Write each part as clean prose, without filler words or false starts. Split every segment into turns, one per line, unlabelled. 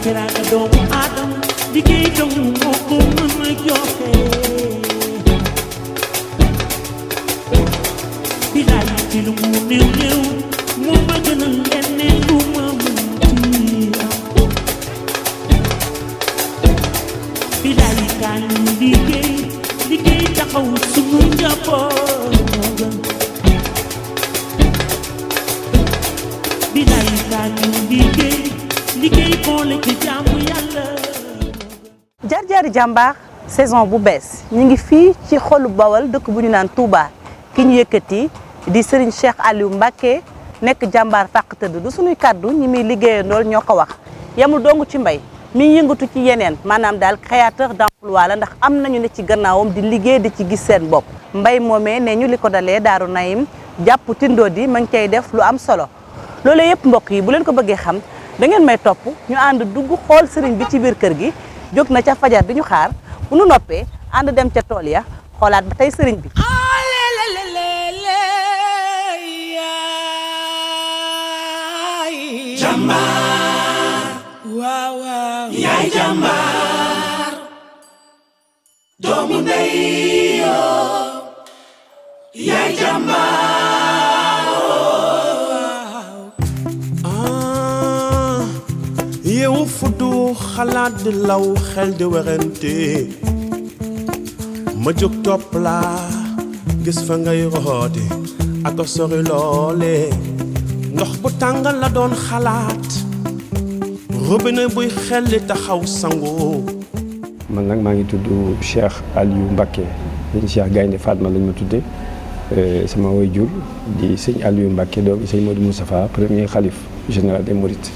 teraanga doomu aadama liggéey dong moo ko mën a joxe bilaay ci lu mu néew néew moo ma gënal leneen lu ma munti am bilaay kaa ñu liggéey taxaw sunu njaboot moo gën bilaay kaa ñu liggéey boole ci jaamu yàlla.
jaar-jaari jàmbaar saison bu bees ñu ngi fii ci xolu Bawal dëkk bu ñu naan Touba ki ñu yëkkati di Serigne Cheikh Aliou Mbacké nekk jàmbaar fàq tëdd du suñuy kàddu ñi muy liggéeyandool ñoo ko wax yamul dong ci mbay mi yëngatu ci yeneen maanaam daal créateur d'emploi la ndax am nañu ne ci gannaawam di liggéey di ci gis seen bopp mbay moomee ne ñu li ko dalee Daaru Naim jàpp Tindodi ma ngi cay def lu am solo loolu yëpp mbokk yi bu leen ko bëggee xam da ngeen may topp ñu ànd dugg xool sëriñ bi ci biir kër gi jóg na ca fajar di ñu xaar bu nu noppee ànd dem ca tool ya xoolaat ba tey sëriñ bi.
Jàmbaar waaw waaw yaay jàmbaar doomu ndey yoo yaay jàmbaar
yeewu fuddu xalaat di law xel di werante ma jóg topp laa gis fa ngay rooti ak a sori loole ndox bu tàngal la doon xalaat robinet buy xelli taxaw sangu.
man nag maa ngi tudd Cheikh Aliou Mbacké sëñ Cheikh Gaynde Fatma lañ ma tudde sama waajur di sëñ Aliou Mbacké doomi sëñ Modou Moustapha premier xalif général des Mourides.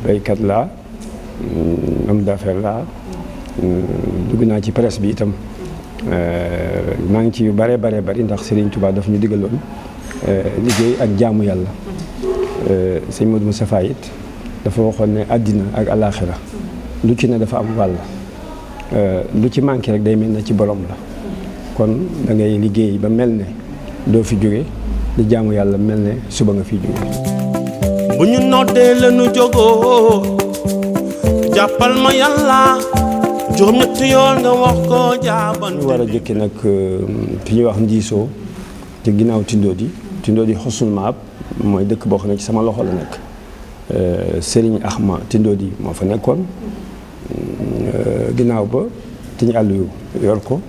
baykat laa homme d'affaires laa dugg naa ci presse bi itam maa ngi ci yu bare bari ndax Serigne Touba daf ñu digaloon liggéey ak jaamu yàlla sëñ Modou Moustapha it dafa waxoon ne àddina ak alaaxira lu ci ne dafa am wàll lu ci manqué rek day mel ne ci borom la kon da ngay liggéey ba mel ne doo fi jóge di jaamu yàlla mel ne suba nga fi jóge.
bu ñu noddee la nu jógoo jàppal ma yàlla juróom-ñetti yoon nga wax ko jaabante.
ñu war a jëkki nag fi ñuy wax Ndiisoo ci ginnaaw Tindodi Xusnul Maab mooy dëkk boo xam ne ci sama loxo la nekk Serigne Ahma Tindodi moo fa nekkoon ginnaaw ba Sëñ Aliou yor ko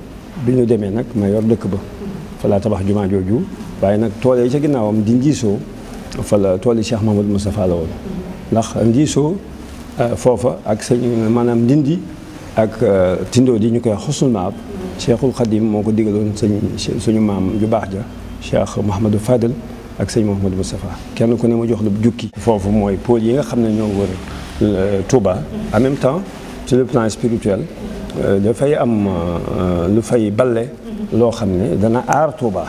bi ñu demee nag ma yor dëkk ba fa laa tabax jumaa jooju waaye nag tool yi ca ginnaawam di Ndiisoo fa la tool yi Cheikh Mahamadou Moustapha la woon ndax Ndiisoo foofa ak sëñ maanaam Ndindi ak Tindodi ñu koy Xusnul Maab Cheikhul Khadim moo ko digaloon suñu maam ju baax ja Cheikh Mouhamadou Fadel ak sëñ Mouhamadou Moustapha kenn ku ne ma jox la jukki foofu mooy pôle yi nga xam ne ñoo wër Touba en même temps sur le plan spirituel dafay am lu fay balle loo xam ne dana aar Touba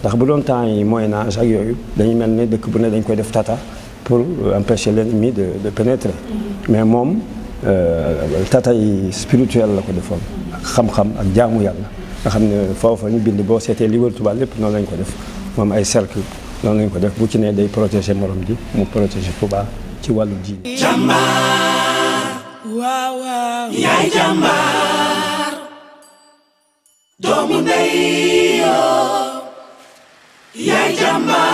ndax bu doon temps yi Moyen Âge ak yooyu dañuy mel ne dëkk bu ne dañ koy def tata pour empêcher l'ennemi de pénétrer mais moom tata yi spirituel la ko defoon ak xam-xam ak jaamu yàlla nga xam ne foofa ñu bind boo seetee li wër Touba lépp noonu lañ ko def moom ay cercle noonu lañ ko def bu ci ne day protéger morom ji mu protéger Touba ci wàllu ji.
Jàmbaar waaw waaw yaay jàmbaar doomu ndey yoo yaay jàmbaar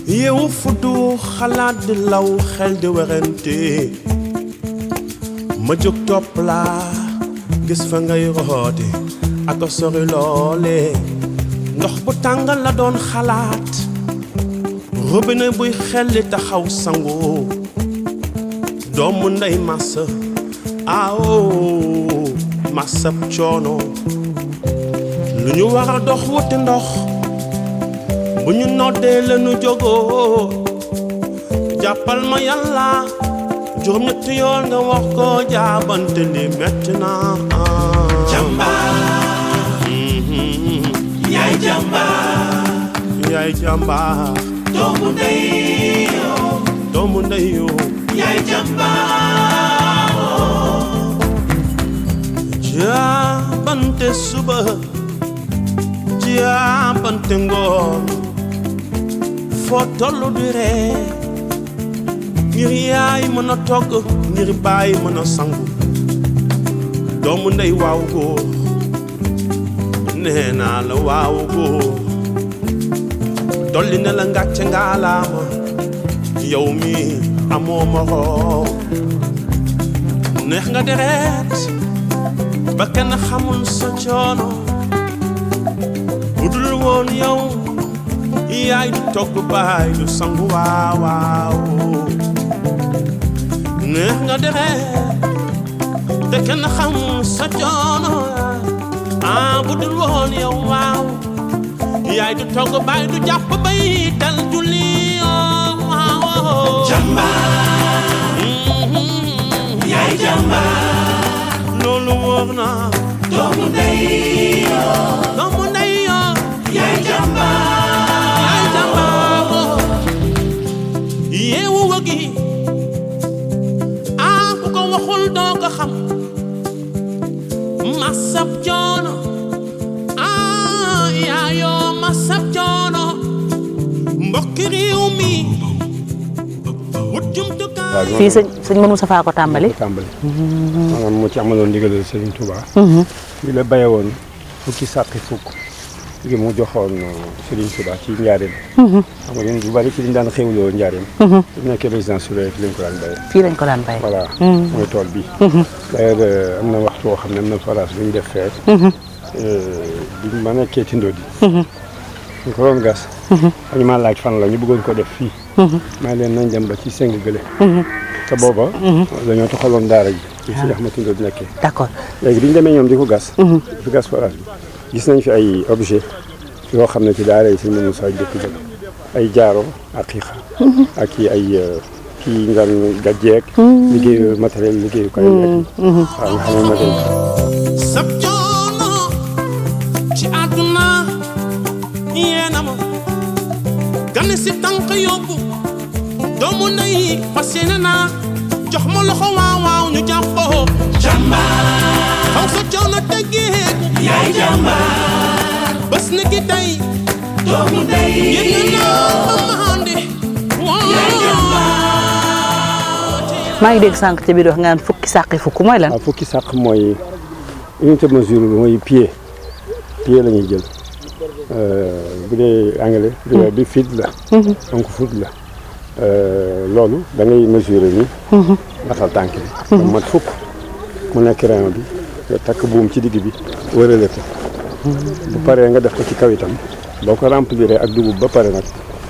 yeewu fuddu xalaat di law xel di werante ma jóg topp laa gis fa ngay rooti ak a sori loole ndox bu tàngal la doon xalaat robinet buy xelli taxaw sangu doomu ndey massa awo massab coono lu ñu war a dox wuti ndox bu ñu noddee la nu jógoo jàppal ma yàlla juróom-ñetti yoon nga wax ko jaabante li metti na.
Jàmbaar yaay jàmbaar
yaay jàmbaar
doomu ndey yoo
doomu ndey yoo
yaay jàmbaar
jaabante suba jaabante ngoon foo tollu di ree ngir yaay mën a togg ngir baay mën a sangu doomu ndey waaw góor nee naa la waaw góor dolli na la ngàcce ngaalaama yow mi amoo moroom neex nga deret ba kenn xamul sa coono bu dul woon yow yaay du togg baay du sangu waaw waaw neex nga deret te kenn xamul sa coono bu dul woon yow waaw yaay du togg baay du jàpp bay dal julli
Jàmbaar yaay jàmbaar
loolu wóor na
doomu ndey yaay jàmbaar
yeewu wagi ku ko waxul doo ko xam masab coono yaayoo masab coono mbokki réew mi wut jumtukaay
fii sëñ Manoune Moustapha ko tàmbali.
maanaam moo ci amaloon ndigalal Serigne Touba. bi la baye woon fukki sàqi fukk gi mu joxoon Serigne Touba ci njaareem. xam nga ñun bu bari ci liñ daan xewloo njaareem. bu nekkee résidence surveillée fi lañ ko daan baye.
fii lañ ko daan baye.
voilà mooy tool bi. d'ailleurs am na waxtu woo xam ne am na forage bu ñu def feer. bi ma nekkee Tindo di. ñu ko doon gas. dañu maa laaj fan la ñu bëggoon ko def fii. maa leen nañ dem ba ci seng gële. te booba. dañoo taxaloon daara ji. ci si Ahmad Tindo di nekkee.
d'accord
léegi bi ñu demee ñoom di ko gas. di gas forage bi gis nañ fi ay objet yoo xam ne ci daara yi sëñ Manoune Sa dëkk jël ay jaaro ak xiixa ak ay kii ñu daan gàjjeek liggéeyu matériel liggéeyu kay waaw nga xam ne matériel
sab coono ci àdduna yéena ma gane si tànk yóbbu doomu ndey fas yéene naa jox ma loxo waaw waaw ñu jàppoo
jàmbaar
xaw sa coono teggeeku
yaay jàmbaar
bés ni ki tey
doomu ndey
yéen naa ma mandi
yaay jàmbaar
maa ngi dégg sànq ci biir wax nga naan fukki sàqi fukk mooy lan.
waaw fukki sàq mooy unité de mesure mooy pied la ñuy jël bu dee anglais bi feet la donc foot la loolu da ngay mesurer ni natal tànk bi ba mat fukk mu nekk rayon bi nga takk buum ci digg bi wërale ko bu paree nga def ko ci kaw itam boo ko remplir ak dugub ba pare nag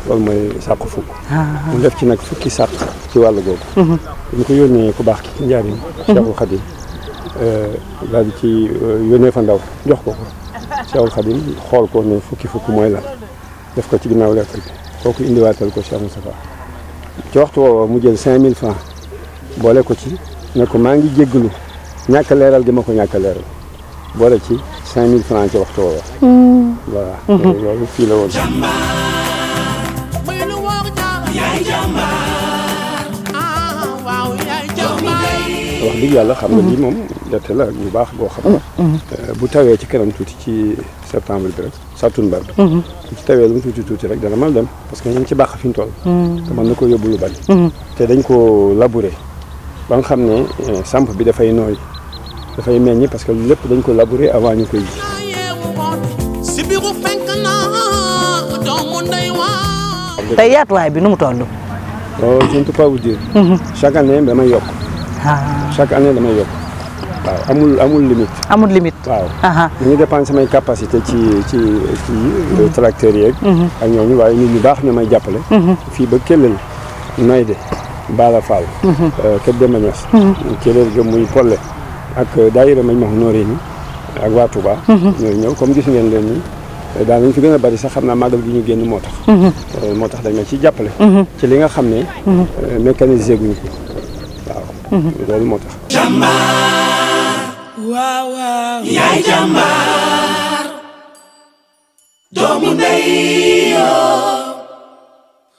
loolu mooy sàq fukk mu def ci nag fukki sàq ci wàllu googu ñu ko yónnee ku baax ki ci njaarim Cheikhul Khadim daal di ci yónnee fa ndaw jox ko Cheikhul Khadim xool ko ne fukki fukk mooy lan def ko ci ginnaaw lettre bi kooku indiwaatal ko Cheikh Moustapha ci waxtu woowa mu jël 5000 francs boole ko ci ne ko maa ngi jéggalu ñàkk a leeral gi ma ko ñàkk a leeral boole ci 5000 francs ci waxtu woowa voilà loolu fii la woon
yaay jàmbaar
waaw yaay
wax dëgg yàlla xam nga lii moom gerte la bu baax boo xam ne bu tawee ci kanam tuuti ci septembre bi rek sattumbar bi bu ci tawee lu mu tuuti rek dana mal dem parce que ñu ngi ci bàq fi ñu toll te mën na ko yóbbu lu bari te dañ ko labouré ba nga xam ne samp bi dafay nooy dafay meññ parce que lépp dañ ko labouré avant ñu koy ji
si biiru fenk na doomu ndey waa
tey yaatuwaay bi nu mu toll.
je ne peux pas vous dire chaque année damay yokk chaque année damay yokk waaw amul limite
amul limite.
waaw ñu ngi dépendre samay capacité ci tracteurs yeeg ak ñooñu waaye nit ñu baax ñoo may jàppale fii ba Kellel Noyde Bala Fall Kër Demba Niass Kellel ga muy Polle ak daayira mañ ma nooree ni ak waa Touba ñooy ñëw comme gis ngeen leen ni daan nañ fi gën a bari sax xam naa màggal gi ñu génn moo tax dañ ma ciy jàppale ci li nga xam ne mécanisé guñu ko waaw loolu moo tax
jàmbaar waaw waaw yaay jàmbaar doomu ndey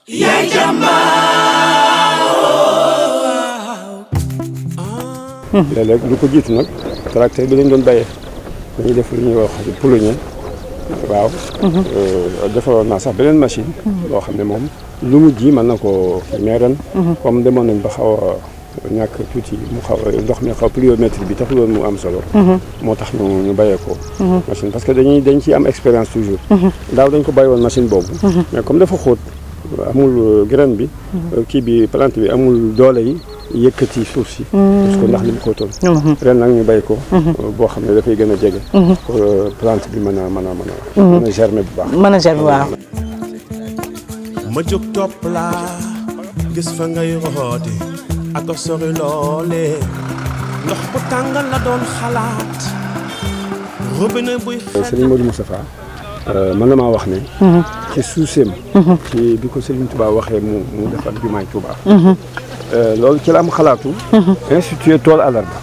yaay jàmbaar
léeg-léeg lu ko jiitu nag tracteur bi lañ doon béyee dañuy def lu ñuy wax plougne waaw. defaroon naa sax beneen machine. boo xam ne moom lu mu ji mën na ko mais ren. comme demoon nañ ba xaw a ñàkk tuuti mu xaw a ndox mi xaw pluviométrie bi taxuloon mu am solo. moo tax ñu bàyyee ko. machine parce que dañ ciy am expérience toujours. daaw dañ ko bàyyi woon machine boobu. mais comme dafa xóot amul graine bi. kii bi plante bi amul doole yi yëkkati suuf si. parce que ndax li mu xóotoon. ren nag ñu bàyyi ko. boo xam ne dafay gën a jege. pour plante bi mën a germer bu baax.
mën a germer waaw.
ma jóg topp laa gis fa ngay roote ak a sori loole ndox bu tàngal la doon xalaat robinet buy
Serigne Modou Moustapha mën na maa wax ne ci suuseem ci bi ko Serigne Touba waxee mu defar jumaay Touba loolu ci la am xalaatu institué tool àllarba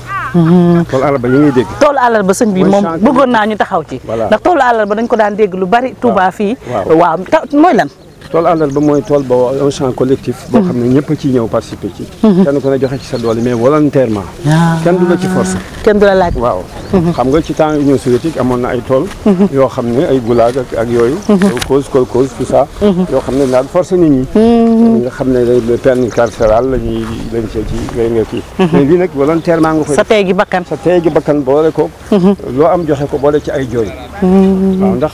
tool àllarba yi ngay dégg
toolu àllarba sëñ bi moom bëggoon naa ñu taxaw ci ndax toolu àllarba dañ ko daan dégg lu bari Touba fii waaw mooy lan
tool àllarba mooy tool ba un champ collectif boo xam ne ñëpp ci ñëw participer ci kenn ku ne joxe ci sa doole mais volontairement kenn du la ci force
kenn du la laaj
waaw xam nga ci temps Union soviétique amoon na ay tool yoo xam ne ay goulag ak yooyu kolkhoz tout ça yoo xam ne daal force nit ñi nga xam ne peine carcérale lañ cee ci ngay nga kii mais lii nag volontairement nga koy
sa tey gi bakkan
boole ko loo am joxe ko boole ci ay jooy waaw ndax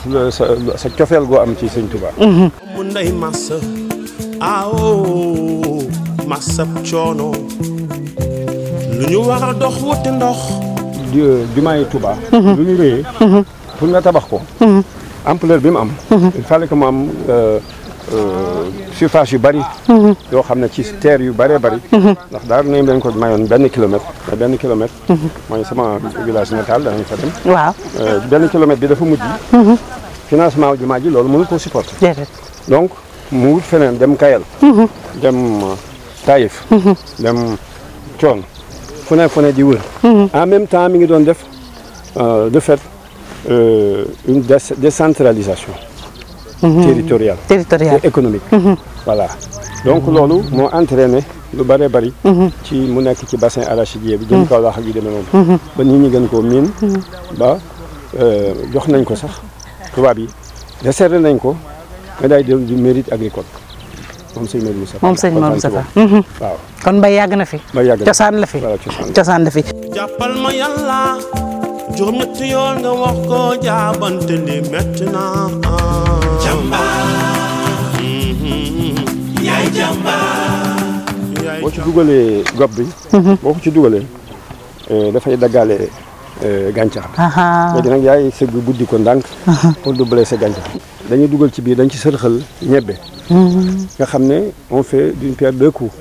sa cofeel goo am ci Sëñ Touba
mu ndey massa awo massa coono lu ñu war a dox wuti ndox
jumaay Touba lu ñu réyee pour nga tabax ko ampleur bi mu am il fallait que mu am surface yu bari yoo xam ne ci terre yu bëree bëri ndax daal nañ leen ko mayoon benn kilomètre mooy sama village natal danañ fa dem
waaw
benn kilomètre bi dafa mujj financement jumaa ji loolu mënu ko supporter donc mu wut feneen dem Kayal dem Taïf dem Thion fu ne di wër en même temps mi ngi doon def de fait une décentralisation territoriale et économique voilà donc loolu moo entraîné lu bëree bëri ci mu nekk ci bassin arachidier bi jëm Kaolack ak yu demee noonu ba nit ñi gën koo miin ba jox nañ ko sax tubaab yi décerné nañ ko médaille du mérite agricole moom sëñ Modou Moustapha
moom sëñ Modou Moustapha
waaw
kon mbay yàgg na fi cosaan la fi cosaan la fi
jàppal ma yàlla juróom-ñetti yoon nga wax ko jaabante li metti na jàmbaar yaay jàmbaar
boo ci dugalee gob bi boo ko ci dugalee dafay daggaale gàncax bi léegi nag yaay sëgg buddi ko ndànk pour du blesser gàncax dañuy dugal ci biir dañ ci sërxal ñebbe nga xam ne on fait d'une pierre deux coups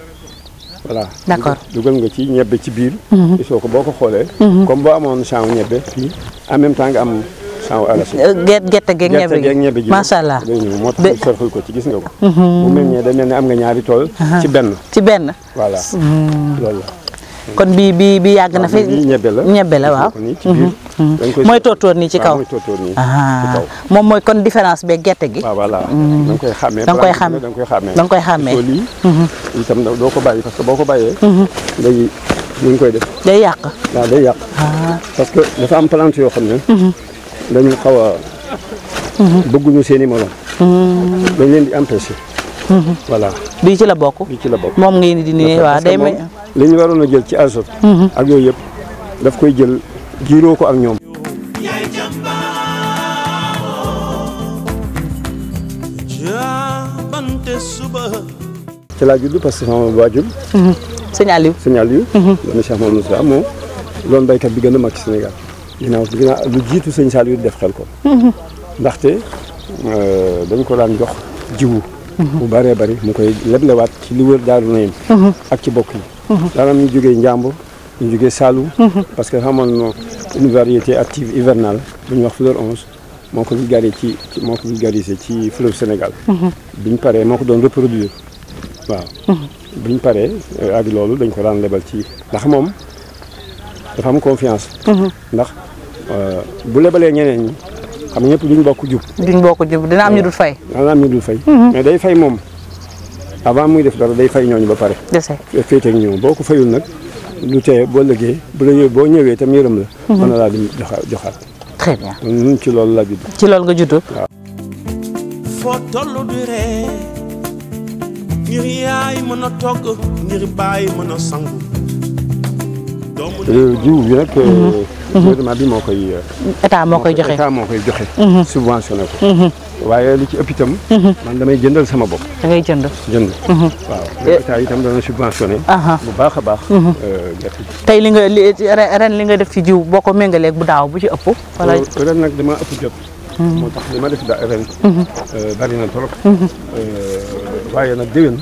voilà
d'accord
dugal nga ci ñebbe ci biir gisoo ko boo ko xoolee comme boo amoon champ ñebbe fii en même temps nga am champ arachide
gerte geeg ñebbe ji
macha allah moo tax ñu sërxal ko ci gis nga ko bu mel ne day mel ne am nga ñaari tool ci benn voilà loolu la
kon bi yàgg na fi ñebbe la waaw mooy tóotóor nii ci kaw moom mooy kon différence beeg gerte gi
waaw voilà da nga koy xàmmee lii itam doo ko bàyyi parce que boo ko bàyyee day ñu koy def
day yàq
waaw day yàq parce que dafa am plante yoo xam ne dañu xaw a bëgguñu seen i morom dañ leen di empêcher voilà
bii ci la bokk moom ngi di nii waaw day mel
li ñu waroon a jël ci azote ak yooyu yëpp daf koy jël jiiroo ko ak ñoom ci laa judd parce que sama waajur
sëñ Aliou
dana Cheikh Mamadou Moussa moo doon béykat bi gën a mag ci Sénégal ginnaaw lu jiitu sëñ Saliou def xel ko ndaxte dañ ko daan jox jiwu bu bëree bëri mu koy leblewaat ci li wër Daaru Nayim ak ci bokk yi daanam ñu jógee Njàmbur ñu jógee Saloum parce que xamoon une variété active hivernale bu ñuy wax fleur 11 moo ko vulgarisé ci fleuve Sénégal biñ paree moo ko doon reproduire waaw biñ paree ak loolu dañ ko daan lebal ci ndax moom dafa am confiance ndax bu lebalee ñeneen ñi xam nga ñëpp duñ bokk jub
dina am ñu dul fay
mais day fay moom avant muy def dara day fay ñooñu ba pare féeteeg ñoom boo ko fayul nag lu tee boo lëggee boo ñëwee itam yërëm la mën na laa di joxaat
très bien.
ñun ci loolu la judd.
ci loolu nga judd.
foo tollu di ree ngir yaay mën a togg ngir baay mën a sangu
jiw bi nag gouvernement bi moo koy
état moo koy joxe.
état moo koy joxe subventionné ko waaye li ci ëpp itam man damay jëndal sama bopp.
da ngay jënd.
waaw état itam dana subventionné bu baax a baax gerte gi.
tey li nga ren li nga def ci jiw boo ko méngaleeg bu daaw bu ci ëpp. wala
ren nag dama ëpp jot. moo tax li ma def ren bari na trop. waaye nag déwén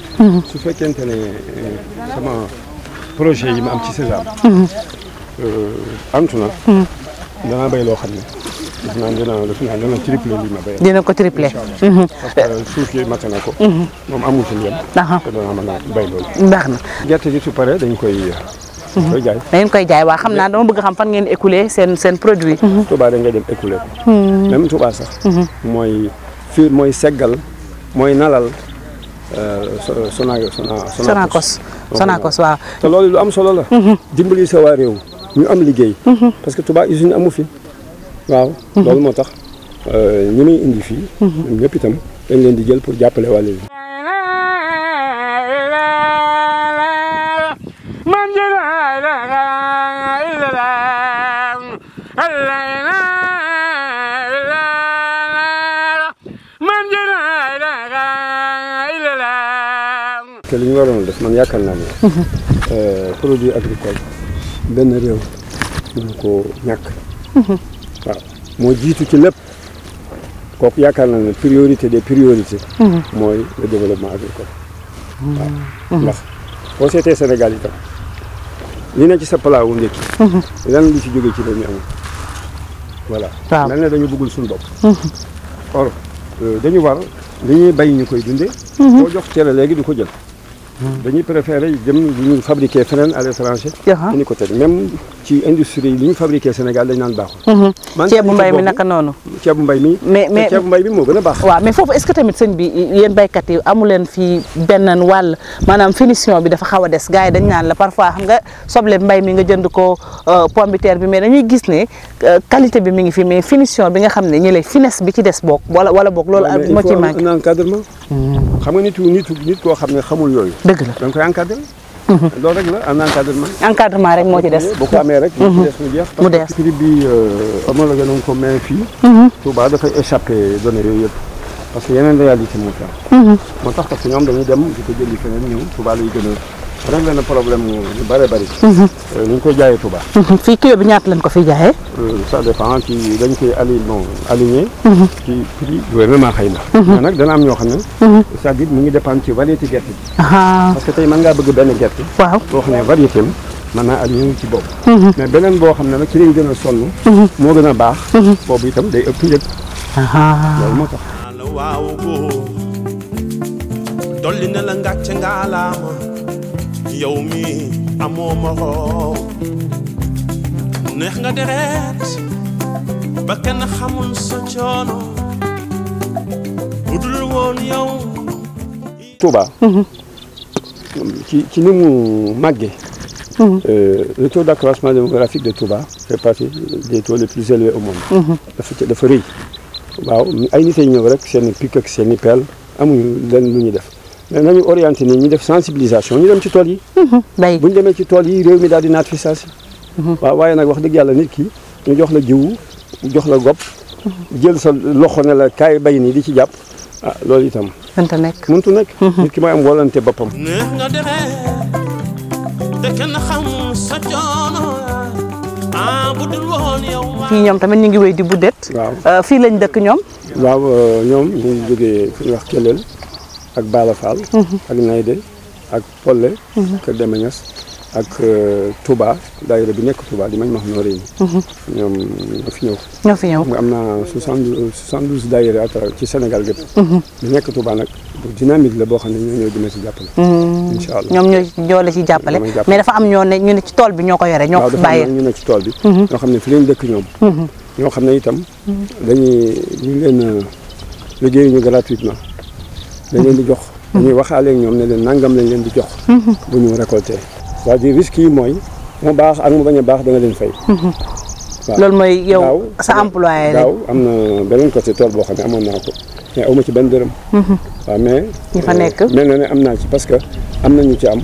su fekkente ne sama projet yi ma am ci Sésame antu na danaa béy loo xam ne def naa dana triplé li ma béy.
dina ko triplé.
parce que suuf yi mat na ko. moom amul fi mu yem. te danaa mën a béy loolu.
baax na
gerte gi su paree dañ koy jaay.
da ngeen koy jaay waa xam naa dama bëgg xam fan ngeen écoulé seen produit.
Touba da ngay dem écoulé ko. même Touba sax. mooy seggal mooy nalal Sonacos waaw. te loolu lu am solo la. dimbali sa waa réew ñu am liggéey. parce que Touba usine amu fi. waaw loolu moo tax ñi muy indi fii. ñoom ñëpp itam dañ leen di jël pour jàppale wàll yi. te li ñu waroon def man yaakaar naa ne produit agricole benn réew mënu ko ñàkk. waaw moo jiitu ci lépp kooku yaakaar naa ne priorité des priorités. mooy le développement agricole. waaw ndax boo seetee Sénégal itam li ne ci sa plat wu ndékki. lan lu ci jógee ci réew mi amul. voilà. waaw mel ne dañu bëggul suñu bopp. or dañu war li ñuy bay ñu koy dundee. boo jox cere léegi du ko jël. dañuy préféré dem lu ñu fabriqué feneen à l'étranger. indi ko teg même ci industrie yi li ñu fabriqué Sénégal dañ naan baaxul.
ceebu mbay mi naka noonu.
ceebu mbay mi. mais ceebu mbay mi moo gën a baax.
waaw mais foofu est-ce que tamit sëñ bi yéen baykat yi amu leen fii benn wàll maanaam finition bi dafa xaw a des gars yi dañ naan la parfois xam nga soble mbay mi nga jënd ko pomme de terre bi mais dañuy gis ne qualité bi mi ngi fi mais finition bi nga xam ne ñi lay finesse bi ci des boog wala boog loolu. moo ci manqué
un encadrement. xam nga nit koo xam ne xamul yooyu.
dëgg la
da nga koy encadré. loolu rek la un encadrement.
encadrement rek moo ci des.
bu ko amee rek. mu des mu jeex.
mu des
parce que prix bi homologué nañ ko mais fii. Touba dafay échappé données yooyu yëpp. parce que yeneen réalité moo fi am. moo tax parce que ñoom dañuy dem di ko jëli feneen ñëw Touba lay gën a réglé na problème yu bëree bëri. ni ñu koy jaayee Touba.
fii kilo bi ñaata lañ ko fiy jaayee.
ça dépend ci dañ koy aligné. ci prix gouvernement xëy na. mais nag dana am ñoo xam ne. c'est-à-dire mu ngi dépendre ci variété gerte gi. parce que tey mën ngaa bëgg benn gerte.
waaw
boo xam ne variété am mën naa aligné ci boobu. mais beneen boo xam ne nag ci lañ gën a sonn. moo gën a baax. boobu itam day ëpp njëg. loolu moo tax.
waaw góor dolli na la ngàcce ngaalaama yow mi amoo moroom neex nga deret ba kenn xamul sa coono budul woon yow.
Touba. ci ni mu màggee. Le taux d'accroissement démographique de Touba fait partie des taux les plus élevés au monde. dafa rëy. waaw ay nit ay ñëw rek seen i pic ak seen i pelle amuñu leen lu ñuy def mais nañu orienté ni ñu def sensibilisation ñu dem ci tool yi.
bay
bu ñu demee ci tool yi réew mi daal di naat fi saa si. waaw waaye nag wax dëgg yàlla nit ki ñu jox la jiwu jox la gopp jël sa loxo ne la kaay bay nii di ci jàpp loolu itam.
mënta nekk
nit ki mooy am volonté boppam.
neex nga demee te kenn xam sa coono budul woon yow.
fii ñoom tamit ñu ngi wéy di buddet.
waaw
fii lañ dëkk ñoom.
waaw ñoom ñu ngi jógee fu ñuy wax Kellel ak Bala Fall. ak Nayde ak Polle. Kër Demeñas ak Touba daayira bi nekk Touba di mañ ma xam noo réy ñoom ñoo fi ñëw. nga am na 72 daayira ci Sénégal gépp bi nekk Touba nag bu dynamique la boo xam ne ñoo ñëw dina ci jàppale. incha allah ñoom ñoo la ci jàppale.
mais dafa am ñu ne ci tool bi ñoo ko yore ñoo ko bàyyee.
ñu ne ci tool bi. ñoo xam ne fi leen dëkk ñoom. ñoo xam ne itam ñu leen liggéey ñu gratuitement. dañ leen di jox dañuy waxaale ak ñoom ne leen nangam lañ leen di jox. bu ñu récolté. c'est-à-dire risque yi mooy mu baax ak mu bañ a baax da nga leen fay. waaw
loolu mooy yow sa employé rek.
daaw am na beneen côté tool boo xam ne amoon naa ko mais awma ci benn dërëm. waaw mais.
ñi fa nekk
mel na ne am naa ci parce que am na ñu ci am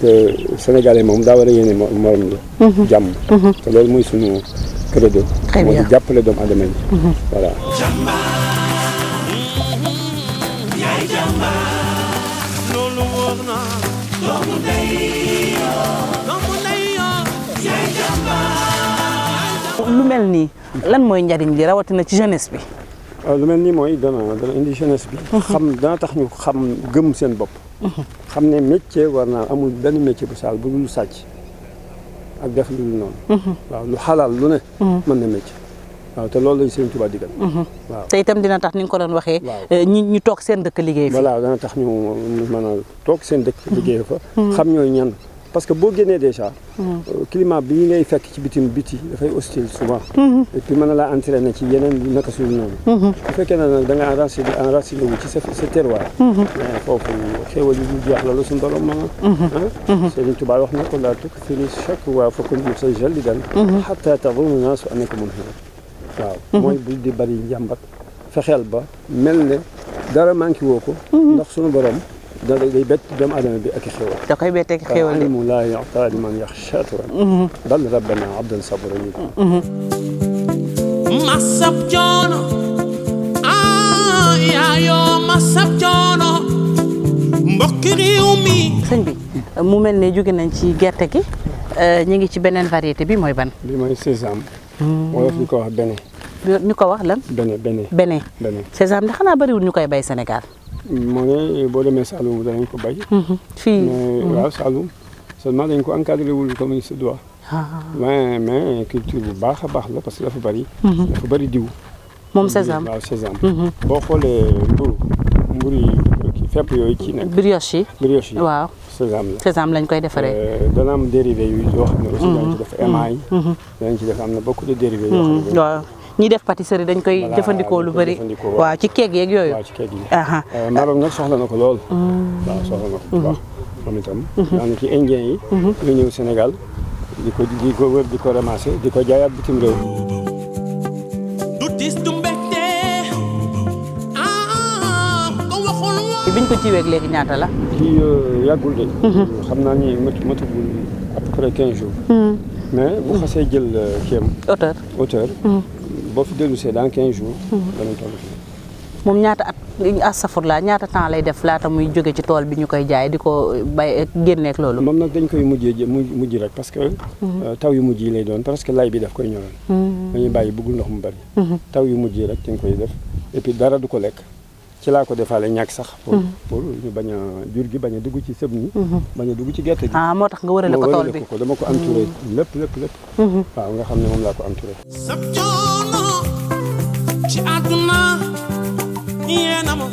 te Sénégalais moom daa war a yéene morom la. jàmm. te loolu mooy sunu credo.
très bien
moo di jàppale doomu aadama yi. voilà.
loolu wóor na doomu ndey yaay jàmbaar.
lu mel nii lan mooy njariñ li rawatina ci jeunesse bi.
waaw lu mel nii mooy dana indi jeunesse bi. dana tax ñu xam gëm seen bopp. xam ne métier war naa amul benn métier bu saal bu dul sàcc ak def lu dul noonu. waaw lu xalaal lu ne. mën na métier. waaw te loolu lañ Sëriñ Tuubaa digal. waaw
te itam dina tax ni nga ko doon waxee.
waaw
ñu toog seen dëkk liggéey fi.
voilà dana tax ñu mën a toog seen dëkk liggéey fa. xam ñooy ñan parce que boo génnee déjà. climat bi ngay fekk ci biti dafay hostile souvent. et puis mën na laa entraîner ci yeneen yu naka suul noonu. bu fekkee ne nag da nga enraciné wu ci sa terroir. mais foofu xéewal yi du jeex la suñu borom mën a. Sëriñ Tuubaa wax na ko laa tukthiri shakwa fa kun mutajalidan hatta tadunna naasu annaka munhimun. waaw mooy bul di bari njàmbat fexeel ba mel ne dara manqué woo ko. ndax sunu borom da day bett doomu aadama bi ak i xéwal.
da koy bettee ak xéwal
alimu laa yu'taa liman yaxshaa bal rabbana abdan sabran
masab joono yaayoo masab joono mbokki réew mi.
sëñ bi mu mel ne jóge nañ ci gerte gi ñu ngi ci beneen variété bi mooy ban.
bi mooy sésame. wolof ñu ko wax bene.
ñu ko wax lan. bene. sésame de xanaa bariwul ñu koy bay Sénégal.
moo ne boo demee Saloum danañ ko bay.
fii
waaw Saloum seulement dañ ko encadré wul comme il se doit. mais culture bu baax a baax la parce que dafa bari diw.
moom sésame
waaw sésame. boo xoolee mburu yi fépp yooyu ci nekk. brioche yi
waaw. sésame lañ koy defaree.
dana am dérivé yu yoo xam ne aussi dañ ci def émail. danañ ci def am na beaucoup de dérivés yoo xam ne.
waaw ñi def pâtisserie dañ koy jëfandikoo lu bëri. waaw ci keek yeeg yooyu.
waaw ci keek yi. Maroc nag soxla na ko lool. waaw soxla na ko bu baax. moom itam. daanaka ci indien yi. ñu ñëw Sénégal di ko wër di ko ramasser di ko jaayaat bitim réew.
du tis du mbégte ko waxul woon.
biñ ko jiweeg léegi ñaata la.
kii yàggul de. xam naa ni matagul à peu près 15 jours. mais bu xasee jël kéem. hauteur. boo fi dellusee dans 15 jours. danañ toll fii.
moom ñaata at astafurlaa ñaata temps lay def laata muy jóge ci tool bi ñu koy jaay di ko bay génneek loolu.
moom nag dañ koy mujj rek parce que. taw yu mujj yi lay doon parce que lay bi daf koy ñoroon. dañuy bàyyi bëggul ndox mu bari. taw yu mujj yi rek dañ koy def et puis dara du ko lekk. ci laa ko defaale ñàkk sax. pour ñu bañ a jur gi bañ a dugg ci sëb ñi. bañ a dugg ci gerte gi.
moo tax nga wërale ko tool bi
dama ko entouré lépp. waaw nga xam ne moom laa ko entouré.
sab coono ci àdduna yéena ma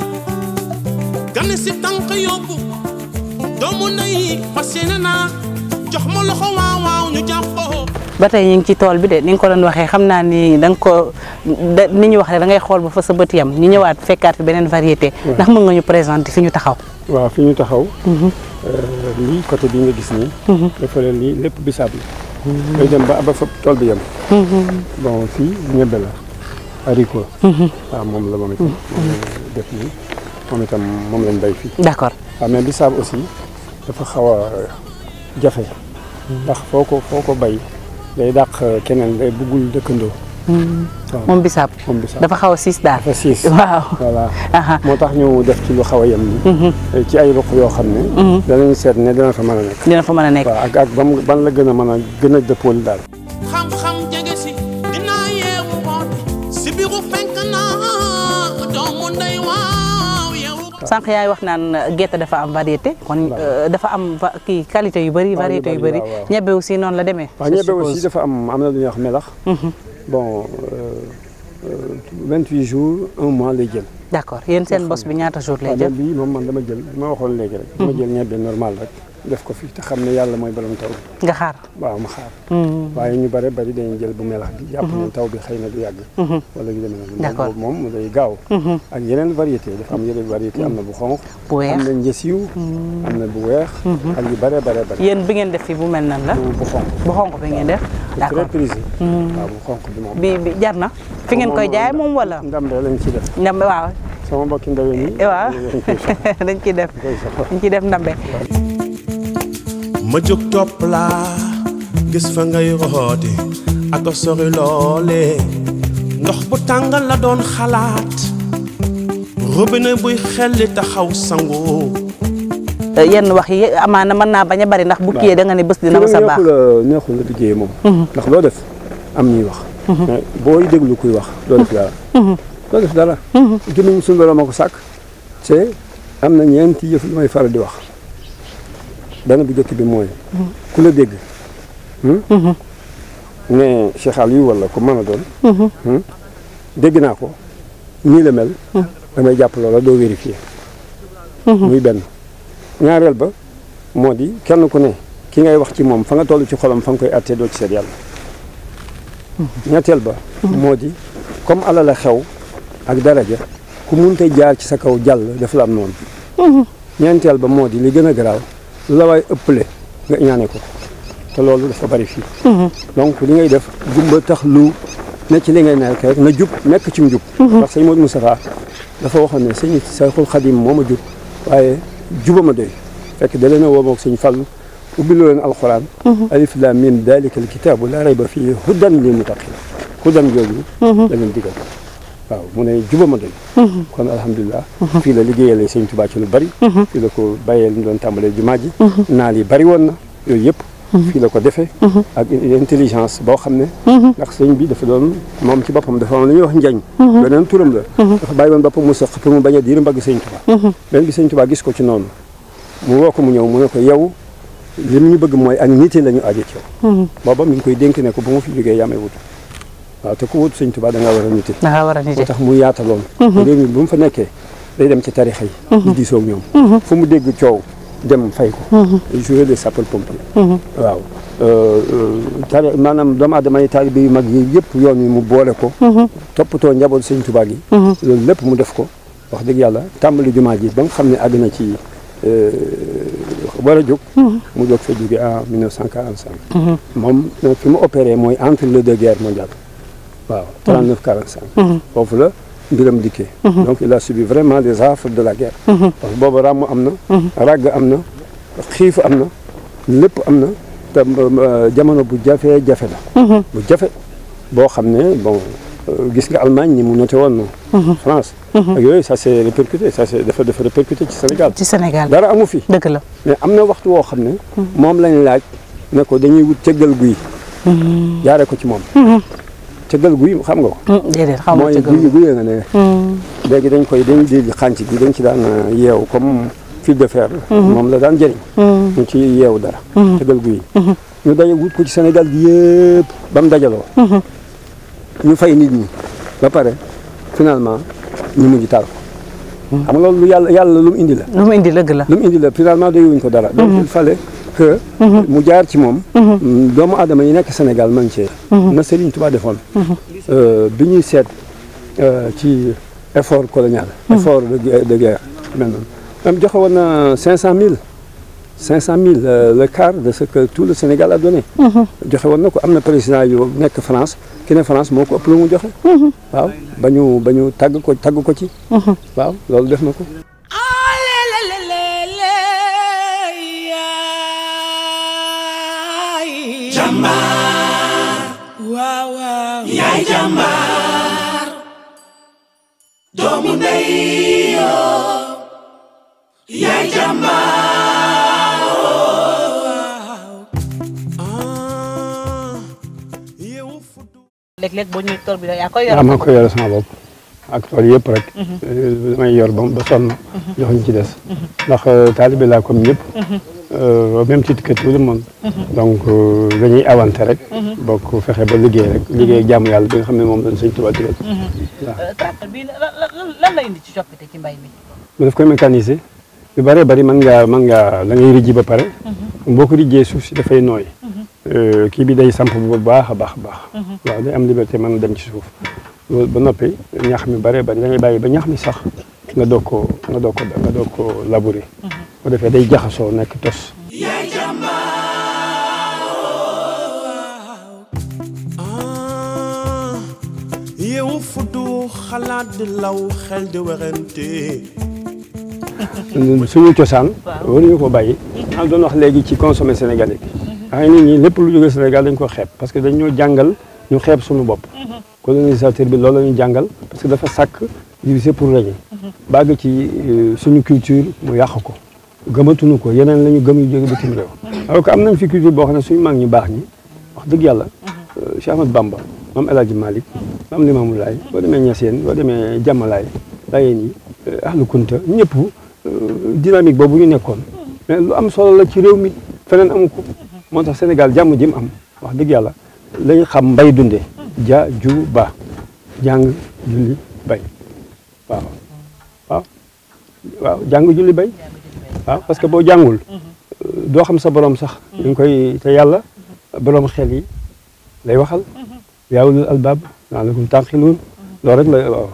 gane si tànk yóbbu doomu ndey fas yéene naa jox ma loxo waaw ñu jàppoo.
ba tey ñu ngi ci tool bi de ni nga ko doon waxee xam naa ni da nga ko ni ñu wax rek da ngay xool ba fa sa bët yam ñu ñëwaat fekkaat fi beneen variété. ndax mën nga ñu présenter fi ñu taxaw.
waaw fi ñu taxaw. lii côté bi nga gis nii. dafa leen lii lépp bisaab la. day dem ba fa tool bi yem. bon fii ñebe la haricot. waaw moom la moom itam. def nii moom itam moom lañ bay fii.
d'accord
waaw mais bisaab aussi dafa xaw a jafe. ndax foo ko bay. day dàq keneen day buggul dëkkandoo.
moom bisaab dafa xaw a siis daal.
dafa siis
waaw.
voilà moo tax ñu def ci lu xaw a yem nii. ci ay ruq yoo xam ne. danañ seet ne dina fa mën a nekk. waaw ak ban la gën a dëppool daal.
xam-xam jege si dinaa yeewu woote si biiru fenk naa doomu ndey waaw yeewu.
sànq yaay wax naan gerte dafa am variété. kon dafa am kii qualité yu bëri variété yu bëri. ñebe aussi noonu la demee.
waaw ñebe aussi dafa am na lu ñuy wax melax. bon 28 jours 1 mois lay jël.
d'accord yéen seen bos bi ñaata jours lay jël.
bii moom man dama jël ma waxoon léegi rek. dama jël ñebe normal rek def ko fi te xam ne yàlla mooy borom taw bi.
nga xaar.
waaw ma xaar. waaye ñu bari dañuy jël bu melax bi. jàpp ne taw bi xëy na du yàgg. wala yu demee noonu.
d'accord
moom day gaaw. ak yeneen variété dafa am yeneen variété am na bu xonq.
bu weex
am na njësiw. am na bu weex. ak yu bare.
yéen bi ngeen def fii bu mel nan la.
bu xonq
bi ngeen def. d'accord
très prisé. waaw bu xonq bi moom.
bi jar na fi ngeen koy jaay moom wala.
ndambe lañ ci def.
ndambe waaw.
sama mbokki ndawe nii.
waaw dañ ciy def ndambe.
ma jóg topp laa gis fa ngay rooti ak a sori loole ndox bu tàngal la doon xalaat robinet buy xelli taxaw sangu.
yenn wax yi amaana mën naa bañ a bari ndax bu kiyee da nga ne bés dina ma sa baax.
neexul la liggéeyee moom. ndax loo def am ñuy wax. mais booy déglu kuy wax doo def dara. doo def dara. gémmiñ suñu borom a ko sàkk. te am na ñeenti yëf yu may faral di wax. benn bu jëkk bi mooy. ku la dégg. ne Cheikh Aliou wala ku mën a doon. dégg naa ko nii la mel. damay jàpp loola doo vérifier. muy benn. ñaareel ba moo di kenn ku ne ki ngay wax ci moom fa nga toll ci xolam fa nga koy attee doo ci seet yàlla. ñetteel ba moo di comme alal la xew ak daraja ku munte jaar ci sa kaw jàll daf la am noonu. ñeenteel ba moo di li gën a garaaw lu la waay ëppale nga ñaane ko te loolu dafa bari fii. donc li ngay def gumba tax lu ne ci li ngay nekk rek na jub nekk ci njub. parce que sëñ Modou Moustapha dafa waxoon ne sëñ Sayxul Xadim moo ma jub waaye juba ma doy fekk da leen a woo moog sëñ Fallu ubbiloo leen alxuraan. alif laam miim daalika alkitaabu laa rayba fiihi hudan lil muttaqiin hudan jooju. da leen digal waaw mu ne juba ma doy. kon alhamdulilah. fii la liggéeyalee sëñ Tuubaa ci lu bari. fii la ko bàyyee lu doon tàmbalee jumaa ji. naal yi bari woon na yooyu yëpp. fii la ko defee. ak intelligence boo xam ne. ndax sëñ bi dafa doon moom ci boppam dafa am lu ñuy wax njañ. beneen turam la. dafa bàyyi woon boppam mu sëq pour mu bañ a diir mbagg sëñ Tuubaa. benn bi sëñ Tuubaa gis ko ci noonu. mu woo ko mu ñëw mu ne ko yow li mu ñu bëgg mooy ak nit la ñu aaje ci yow. booba mi ngi koy dénk ne ko bu ma fi jógee yaa may wut. waaw te ku wut sëñ Tuubaa da ngaa war a nite.
da ngaa war a nite
moo tax mu yaataloon. réew mi bu mu fa nekkee day dem ci tarixa yi. di diisoo ak ñoom. fu mu dégg coow dem fay ko. jouer des sapeurs-pompiers. waaw maanaam doomu aadama yi taalibe yu mag yi yëpp yoon wi mu boole ko. toppatoo njaboot sëñ Tuubaa gi. loolu lépp mu def ko wax dëgg yàlla tàmbali jumaa ji ba nga xam ne àgg na ci war a jóg. mu jóg fa jóge en 1945. moom fi mu opéré mooy entre les deux guerres mondiales. waaw 39-45. foofu la mbiram dikkee. donc il a subi vraiment les affres de la guerre. parce que boobu ràmm am na. ràgg am na. xiif am na. lépp am na. te jamono bu jafe-jafe la. bu jafe boo xam ne bon gis nga Allemagne ni mu noté woon. France. ak yooyu ça s'est répercuté dafa répercuté ci Sénégal.
ci Sénégal
dara amu fi.
dëgg la
mais am na waxtu woo xam ne. moom lañ laaj ne ko dañuy wut cëggal guy. jaaree ko ci moom. cëggal guy xam nga ko.
déedéet xaw ma cëggal
mooy guy nga ne. léegi dañ di xànc gi dañ ci daan yeew comme fil de fer. moom la daan jëriñ. ñu ci yeew dara. cëggal guy. ñu daje wut ko ci Sénégal gi yëpp ba mu dajaloo. ñu fay nit ñi ba pare finalement ñu mujj taal ko. xam nga loolu yàlla lu mu indi la.
lu mu indi dëgg la.
lu mu indi la finalement doyuwuñ ko dara. donc il fallait que. mu jaar ci moom. doomu aadama yi nekk Sénégal man cee. na Serigne Touba defoon. bi ñuy seet ci effort colonial. effort de guerre mel noonu. même joxe woon na 500000. 500000 le quart de ce que tout le Sénégal a donné. joxe woon na ko am na président yu nekk France ki ne France moo ko ëpp lu mu joxe. waaw ba ñu tàgg ko ci. waaw loolu def na ko.
jàmbaar waaw waaw yaay jàmbaar doomu ndey yoo yaay jàmbaar
léeg-léeg boo ñuy tool bi yaa koy yor.
maa ngi koy yore sama bopp ak tool yëpp rek. damay yor ba sonn jox ñu ci des. ndax taalibe laa comme ñëpp. au même titre que tout le monde. donc dañuy awante rek. bokk fexe ba liggéey ak jaamu yàlla bi nga xam ne moom lañ Sëñ Tuubaa digal.
waaw tracteur bi lan la indi ci coppite ci mbay mi.
mu def koy mécaniser yu bëree bëri mën ngaa da ngay rijji ba pare. boo ko rijjee suuf si dafay nooy. kii bi day samp bu baax a baax. waaw day am liberté mën a dem ci suuf. loolu ba noppi ñax mi bëree bëri da ngay bàyyi ba ñax mi sax nga doog ko labourer. bu defee day jaxasoo nekk tos.
xalaat di law xel di werante.
suñu cosaan waruñu ko bàyyi. am doon wax léegi ci consommer sénégalais bi. waaye nit ñi lépp lu jóge Sénégal dañ ko xeeb parce que dañ ñoo jàngal ñu xeeb suñu bopp. colonisateur bi loolu la ñu jàngal parce que dafa sàkk diviser pour régner. bàgg ci suñu culture mu yàq ko. gëmatuñu ko yeneen la ñu gëm yu jóge bitim réew. alors que am nañ fi culture boo xam ne suñu mag ñu baax ñi wax dëgg yàlla. Cheikh Ahmadou Bamba maam El Hadji Malick maam Limamou Laye boo demee Niassène boo demee Jàmmalaay Layeen yi Ahlu Kunta ñëpp dynamique boobu ñu nekkoon mais lu am solo la ci réew mi feneen amu ko moo tax Sénégal jàmm ji mu am wax dëgg yàlla lañ xam mbay dundee ja ju ba jàng julli bay waaw jàng julli bay waaw parce que boo jàngul doo xam sa borom sax dañ koy te yàlla borom xel yi lay waxal yaa ulul albaab la'allakum ta'qiluun loolu rek la waaw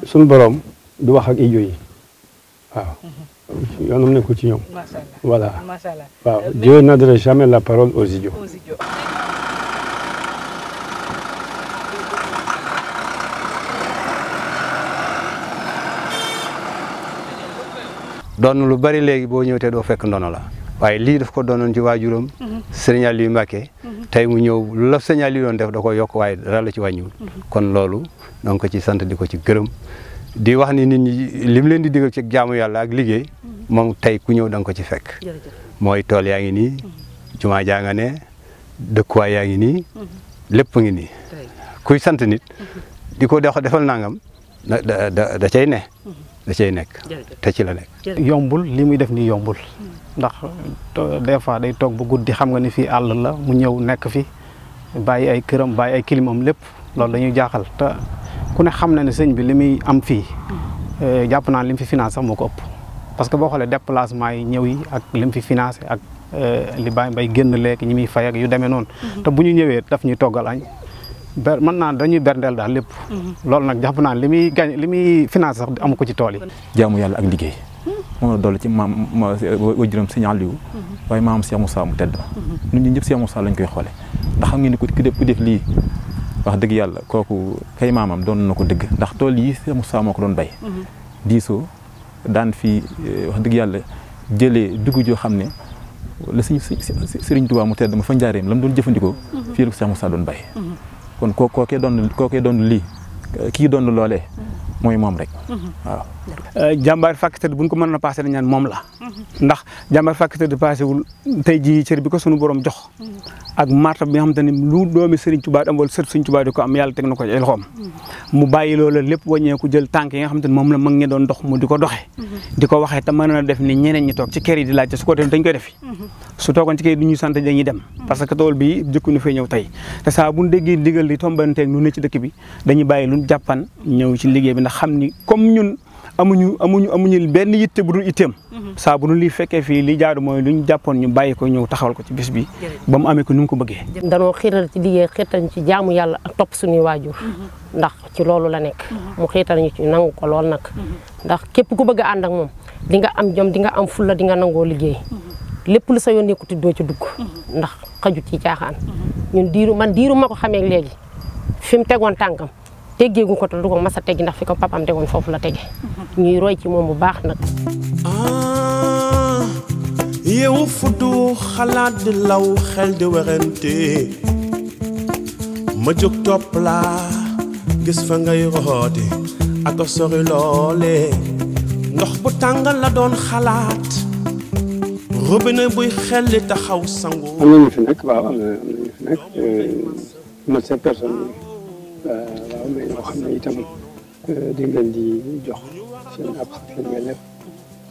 suñu borom du wax ak ijo yi waaw yoonam nekkul ci ñoom voilà waaw Dieu n'adresse jamais la parole aux idiots.
doon lu bari léegi boo ñëwee te doo fekk ndono la waaye lii daf ko doonoon ci waajuram Serigne Aliou Mbacké tey mu ñëw la Serigne Aliou doon def da ko yokk waaye dara la ci wàññiwul kon loolu donc ko ci sant di ko ci gërëm di wax ni nit ñi lim leen di digal ci jaamu yàlla ak liggéey moom tey ku ñëw da nga ko ci fekk mooy tool yaa ngi nii jumaa jaa nga ne dëkkuwaay yaa ngi nii lépp ngi nii kuy sant nit di ko defal nangam da cay ne da cay nekk te ci la nekk.
yombul li muy def nii yombul ndax des fois day toog bu guddi xam nga ni fii àll la mu ñëw nekk fi bàyyi ay këram bàyyi ay kilimam lépp loolu dañuy jaaxal te ku ne xam na ne sëñ bi li muy am fii jàpp naa li mu fi financé sax moo ko ëpp parce que boo xoolee déplacement yi ñëw yi ak li mu fi financé ak li bàyyi mbay génn lekk ñi muy fay ak yu demee noonu te bu ñu ñëwee daf ñuy toggal añ mën naa dañuy berndeel daal lépp loolu nag jàpp naa li muy gañ li muy financé sax amu ko ci tool yi.
jaamu yàlla ak liggéey moom la dolli ci maam wajuram Sëñ Aliou waaye maam Cheikh Moussa mu tedd ñun ñi ñëpp Cheikh Moussa lañ koy xoole ndax xam ngeen ni ku def lii wax dëgg yàlla kooku kay maamam doon na ko dëgg ndax tool yi Cheikh Moussa moo ko doon bay diisoo daan fi wax dëgg yàlla jëlee dugub joo xam ne la Sëriñ Tuubaa mu tedd ma fa njaareem la mu doon jëfandikoo fii la ko Cheikh Moussa doon bay kon kookee doon lii kii doon loolee mooy moom rek waaw.
jàmbaar fàkk tëdd bu ñu ko mën a passé dañu naan moom la ndax jàmbaar fàkk tëdd passé wul tey jii cër bi ko sunu borom jox ak martab bi nga xamante ni lu doomi Serigne Touba am wala sët Serigne Touba di ko am yàlla teg na ko ci loxoom mu bàyyi loola lépp wàññeeku jël tànk yi nga xamante ni moom la mag ñi doon dox mu di ko doxee di ko waxee te mën na def ni ñeneen ñi toog ci kër yi di laajte su ko def dañ koy defi su toogoon ci kër yi du ñu sant dañuy dem parce que tool bi jëkku ñu fay ñëw tey te saa bu ñu déggee ndigal li tombanteeg nu ne ci dëkk bi dañuy bàyyi lu jàppan ñëw ci liggéey bi ndax xam ni comme ñun amuñu benn yitte bu dul itteem saa bu nu lii fekkee fii li jaadu mooy lu ñu jàppoon ñu bàyyi ko ñëw taxawal ko ci bis bi ba mu amee ko ni mu ko bëggee.
danoo xiital ci liggéey xiital ci jaamu yàlla ak topp suñuy waajur ndax ci loolu la nekk mu xiital ñu ci nangu ko lool nag ndax képp ku bëgg a ànd ak moom di nga am jom di nga am fulla di nga nangoo liggéey lépp lu sa yoon nekkuti doo ci dugg ndax xajut ci caaxaan ñun diiru ma ko xamee léegi fi mu tegoon tànkam teggeegu ko te du ko mas a teggi ndax fi ko papam tegoon foofu la tege ñuy roy ci moom bu baax nag.
yow fudu xalaat di law xel di werante ma jóg topp laa gis fa ngay rooti ak a sori loole ndox bu tàngal la doon xalaat robinet buy xel li taxaw sangu.
am nañu fi nekk waaw am nañu fi nekk mat 7 personnes waaw mais ñoo xam ne itam di ngeen di jox seen ab seen yelleef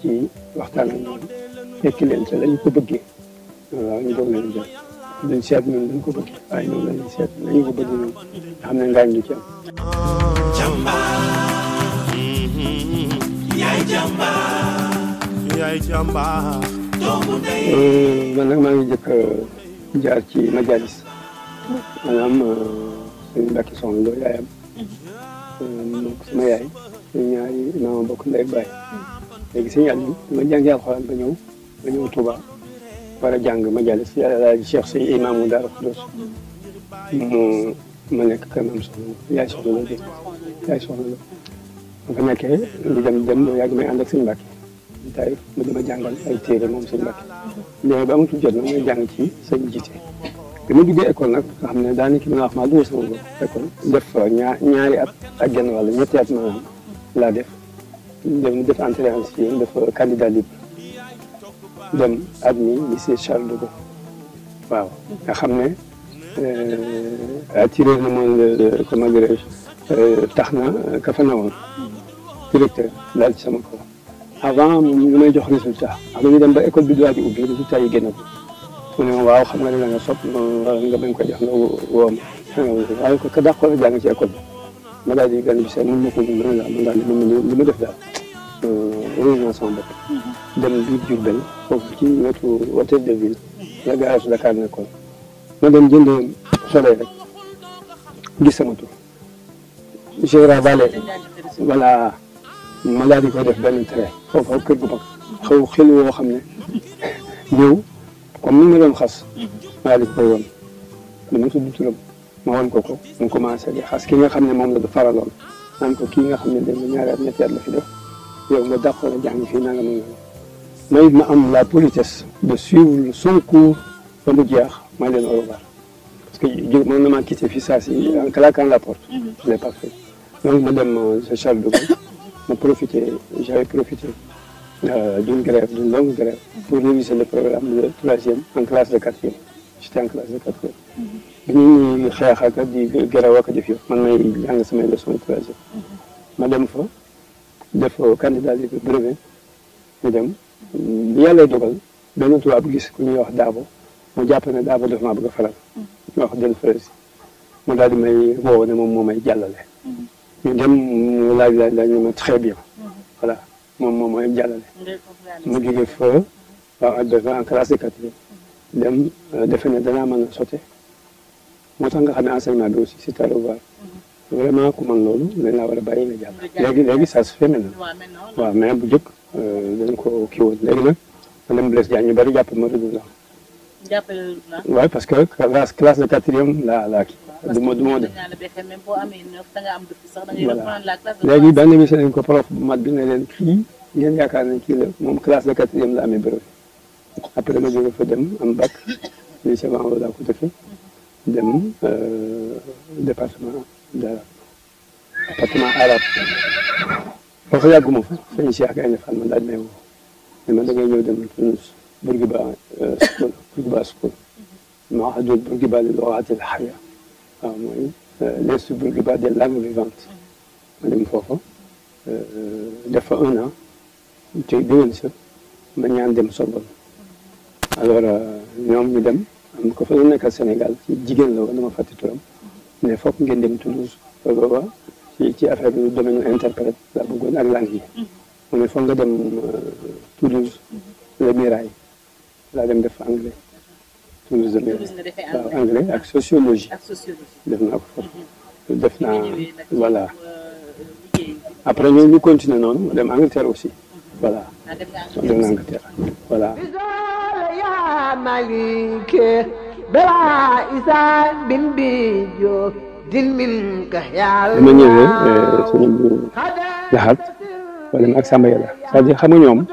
ci waxtaan ak ñoom fekki leen te lañu ko bëggee waaw ñu doog leen jël duñ seet ñun dañ ko bëggee waaye ñoom lañuy seet lañu ko bëggee ñoom nga xam ne ngaañ du ci am.
jàmbaar yaay jàmbaar yaay jàmbaar.
man nag maa ngi jëkk jaar ci majalis maanaam sëñ Mbacke Soxna Lo yaayam moom sama yaay suñu ñaari maama bokk ndey ak baay léegi sëñ Aliou ma jàngee alxuraan ba ñëw Touba war a jàng majalis Alaaji Cheikh Sey imaamu Daara Khoudoss ma nekk kër Maam Soxna yaay Soxna Lo yaay soxna la ma fa nekkee di dem ba yàgg may ànd ak sëñ Mbàkke tey mu dama jàngal ay téere moom sëñ Mbàkke léegi ba amatul jot nag may jàng ci sëñ jiite bi ma duggee école nag nga xam ne daanaka mën naa wax maa dugal sama bopp école def fa ñaari at ak genn wàll ñetti at maanaam laa def def entrée en sixième def candidat libre dem admis lycée Charles de Gaulle waaw nga xam ne attiré na moom comment dirais-je tax na ka fa newoon directeur daal ci sama kaw avant ñu may jox résultat xam nga ñu dem ba école bi doit di ubbi résultat yi génn ko mu ne ma waaw xam nga ne la nga sopp nga bañ ko jox nga woo ma waaye ko ka dàqoon a jàng ci école bi ma daal di gan bi seet mun ma ko mën a man daal li ma def daal wóor naa sama bopp dem biir Diourbel foofu ci wetu hôtel de ville la garage Dakar nekkoon ma dem jënd soleil rek gis sama tur Gérard Valé voilà ma daal di koy def benn trait foofu kër gu mag xaw xel woo xam ne ñëw comme ni ma doon xas ma daal di koy woon dama tudd turam ma woon ko mu commencé di xas ki nga xam ne moom la du faraloon naan ko kii nga xam ne dem na ñaari at ñetti at la fi def yow nga dàqoon a jàng fii naa nga may ma am la politesse de suivre son cours ba mu jeex ma leen au revoir parce que mën na maa quitté fii saa si en claquant la porte je l'ai pas fait donc ma dem c'est Charles de Gaulle j'avais profité d'une longue grève pour réviser le programme de troisième en classe de quatrième j'étais en classe de quatrième bi ñuy xeex ak di grève ak def yëpp man may jàng samay leçons de troisième ma dem fa def candidat libre brevet ñu dem bi yàlla dogal benn tubaab gis ku ñuy wax Daabo mu jàpp ne Daabo daf maa bëgg a faral ñu wax del Freusi mu daal di may woo ne moom moo may jàllale ñu dem mu laaj ñu ma très bien voilà moom moo may jàllale mu jóge fa waaw en classe de quatrième dem defe ne danaa mën a sote moo tax nga xam ne enseignement bi aussi c'est à revoir vraiment ku man loolu dañ laa war a bàyyi nga jàll léegi ça se fait maintenant waaw mais bu njëkk dañ ko kii woon léegi nag ma dem Blaise Diagne ñu bëri jàpp ma redoublant waaw parce que classe de quatrième la kii du ma def voilà léegi benn bi nañ ko prof bu mat bi ne leen kii ngeen yaakaar ne kii la moom classe de quatrième la amee brevet après ma jóge fa dem am bac lycée Vanlo laa ko defee dem département arabe foofu yàgguma fa sëñ Cheikh Gaynde Fall man daal may woo ne ma da ngay ñëw dem Tunis Bourguiba school mahadul Bourguiba li lughatil hayya waaw mooy l'Institut Bourguiba des langues vivantes ma dem foofa def fa 1 an te déwén sa ma ñaan dem Sorbonne alors ñoom ñu dem am ko fa la nekkal Sénégal ci jigéen la woon dama fàtte turam mais foog ngeen dem Toulouse booba ci affaire bi domaine interprète laa bëggoon ak langue yi mu ne foog nga dem Toulouse le Mirail laa dem def anglais Toulouse le Mirail waaw anglais ak sociologie def naa ko foofu def naa voilà après ñu continuer noonu mu dem Angleterre aussi voilà dem Angleterre voilà dama ñëwee suñu laxaat wala ak Samba Yàlla c'est-à-dire xam nga ñoom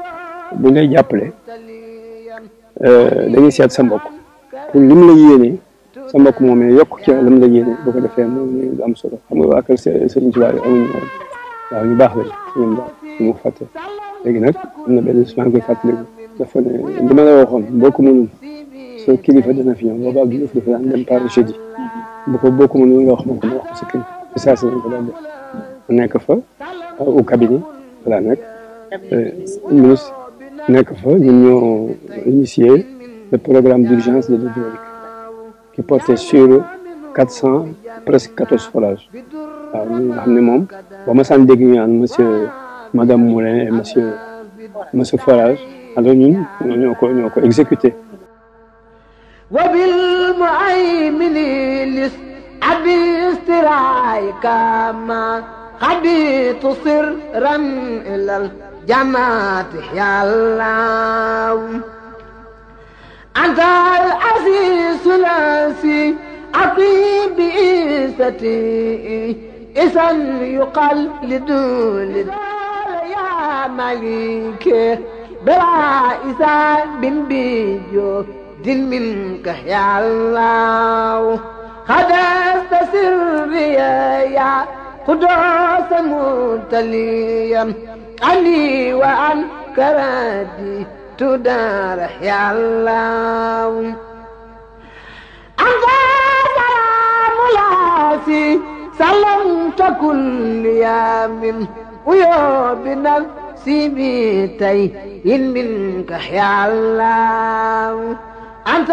bu ngay jàppale dañuy seet sa mbokk pour lim la yéene sa mbokk moomee yokk ci lim la yéene boo ko defee moom lu am solo xam nga waa kër Serigne Touba amuñu woon waaw ñu baax lañ ñun baax ñu ko fàtte léegi nag am na benn maa ngi koy fàttaliku dafa ne li ma la waxoon boo ko mënul sa kilifa dina fi ñëw booba bi dafa daan dem par jeudi boo ko mënul nga wax ma ko sa kilifa saa si nañ ko daan def nekk fa au cabinet voilà nag ministre nekk fa ñun ñoo initié le programme d'urgence de l'hydraulique qui portait sur 400 presque 14 forages waaw ñi nga xam ne moom ba ma saan dégg ñu naan madame Moulin et monsieur Forage alors ñun ñoo ko exécuté
وبالمؤمن لسعب استرايك ما خبيت سرا إلى الجماعة يا الله أنت العزيز الأسي أطيب بإيستي إذا يقلد يا مليك بلا إذا بن بيجو دل منك يا الله خدست سري يا قدوس متليا عني وعن كرادي تدار يا الله أنت سلام لاسي سلمت كل يوم ويا بنفسي بيتي منك يا الله أنت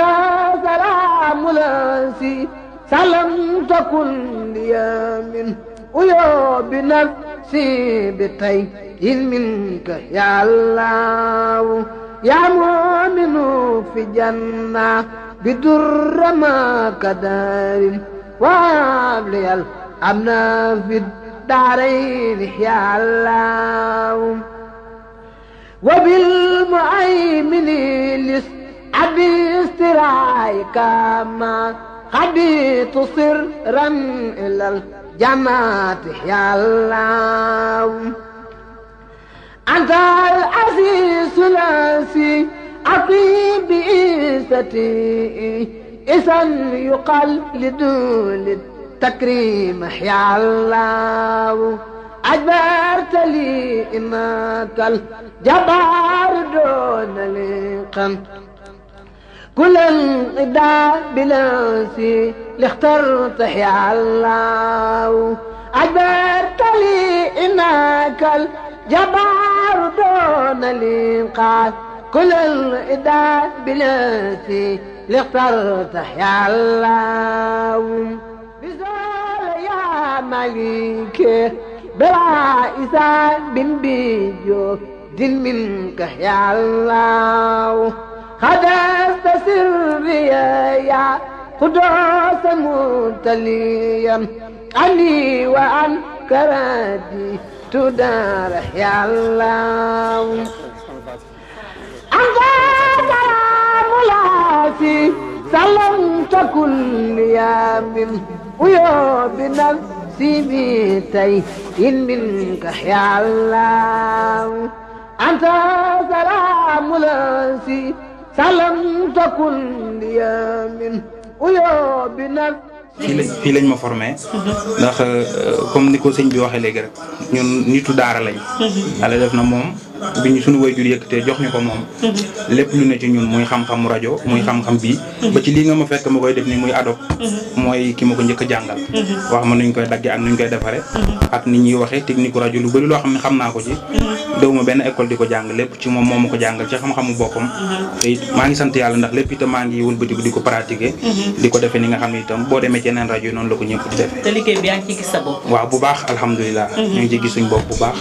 سلام لاسي سلمت كل يوم ويا بنفسي بيتي منك يا الله يا مؤمن في جنة بدر ما كدار وابلي الأمن في الدارين يا الله وبالمؤمن لسعد استرايك ما خبيت سرا إلى الجماعة يا الله أنت العزيز الأسي أقيم بإيستي إذا يقال لدول التكريم يا الله أجبرت لي إنك الجبار دون لقم كل انقضاء بلاسي لاخترت يا الله أجبرت لي إنك الجبار دون الإنقاذ كل الإداء بلاسي لاخترت يا الله بزول يا مليك بلا إسان بن بيجو دل منك يا الله خدست سري يا قدوس متليا عني وعن كرادي تدار يا الله أنت سلام لاسي سلمت كل يوم ويا بنفسي بيتي منك يا الله أنت سلام لاسي سلمت كل يوم ويا بنفسي
fii lañ ma formé ndax comme ni ko sëñ bi waxee léegi rek ñun nitu daara lañ Yàlla def na moom bi ñu suñu waajur yëkkatee jox ñu ko moom lépp lu ne ci ñun muy xam-xamu rajo muy xam-xam bii ba ci lii nga ma fekk ma koy def ni muy adop mooy ki ma ko njëkk a jàngal wax ma nuñ koy daggee ak nuñ koy defare ak ni ñuy waxee technique rajo lu bëri loo xam ne xam naa ko ci dewuma benn école di ko jàng lépp ci moom moo ma ko jàngal ci xam-xamu boppam te it maa ngi sant yàlla ndax lépp itam maa ngi wëlbatiku di ko pratiquer di ko defee ni nga xam ne itam boo demee ci yeneen rajo yi noonu la ko ñëpp di defee.
te liggéey bi yaa ngi ci gis sa bopp.
waaw bu baax alhamdulilah. ñu ngi ci gis suñ bopp bu baax.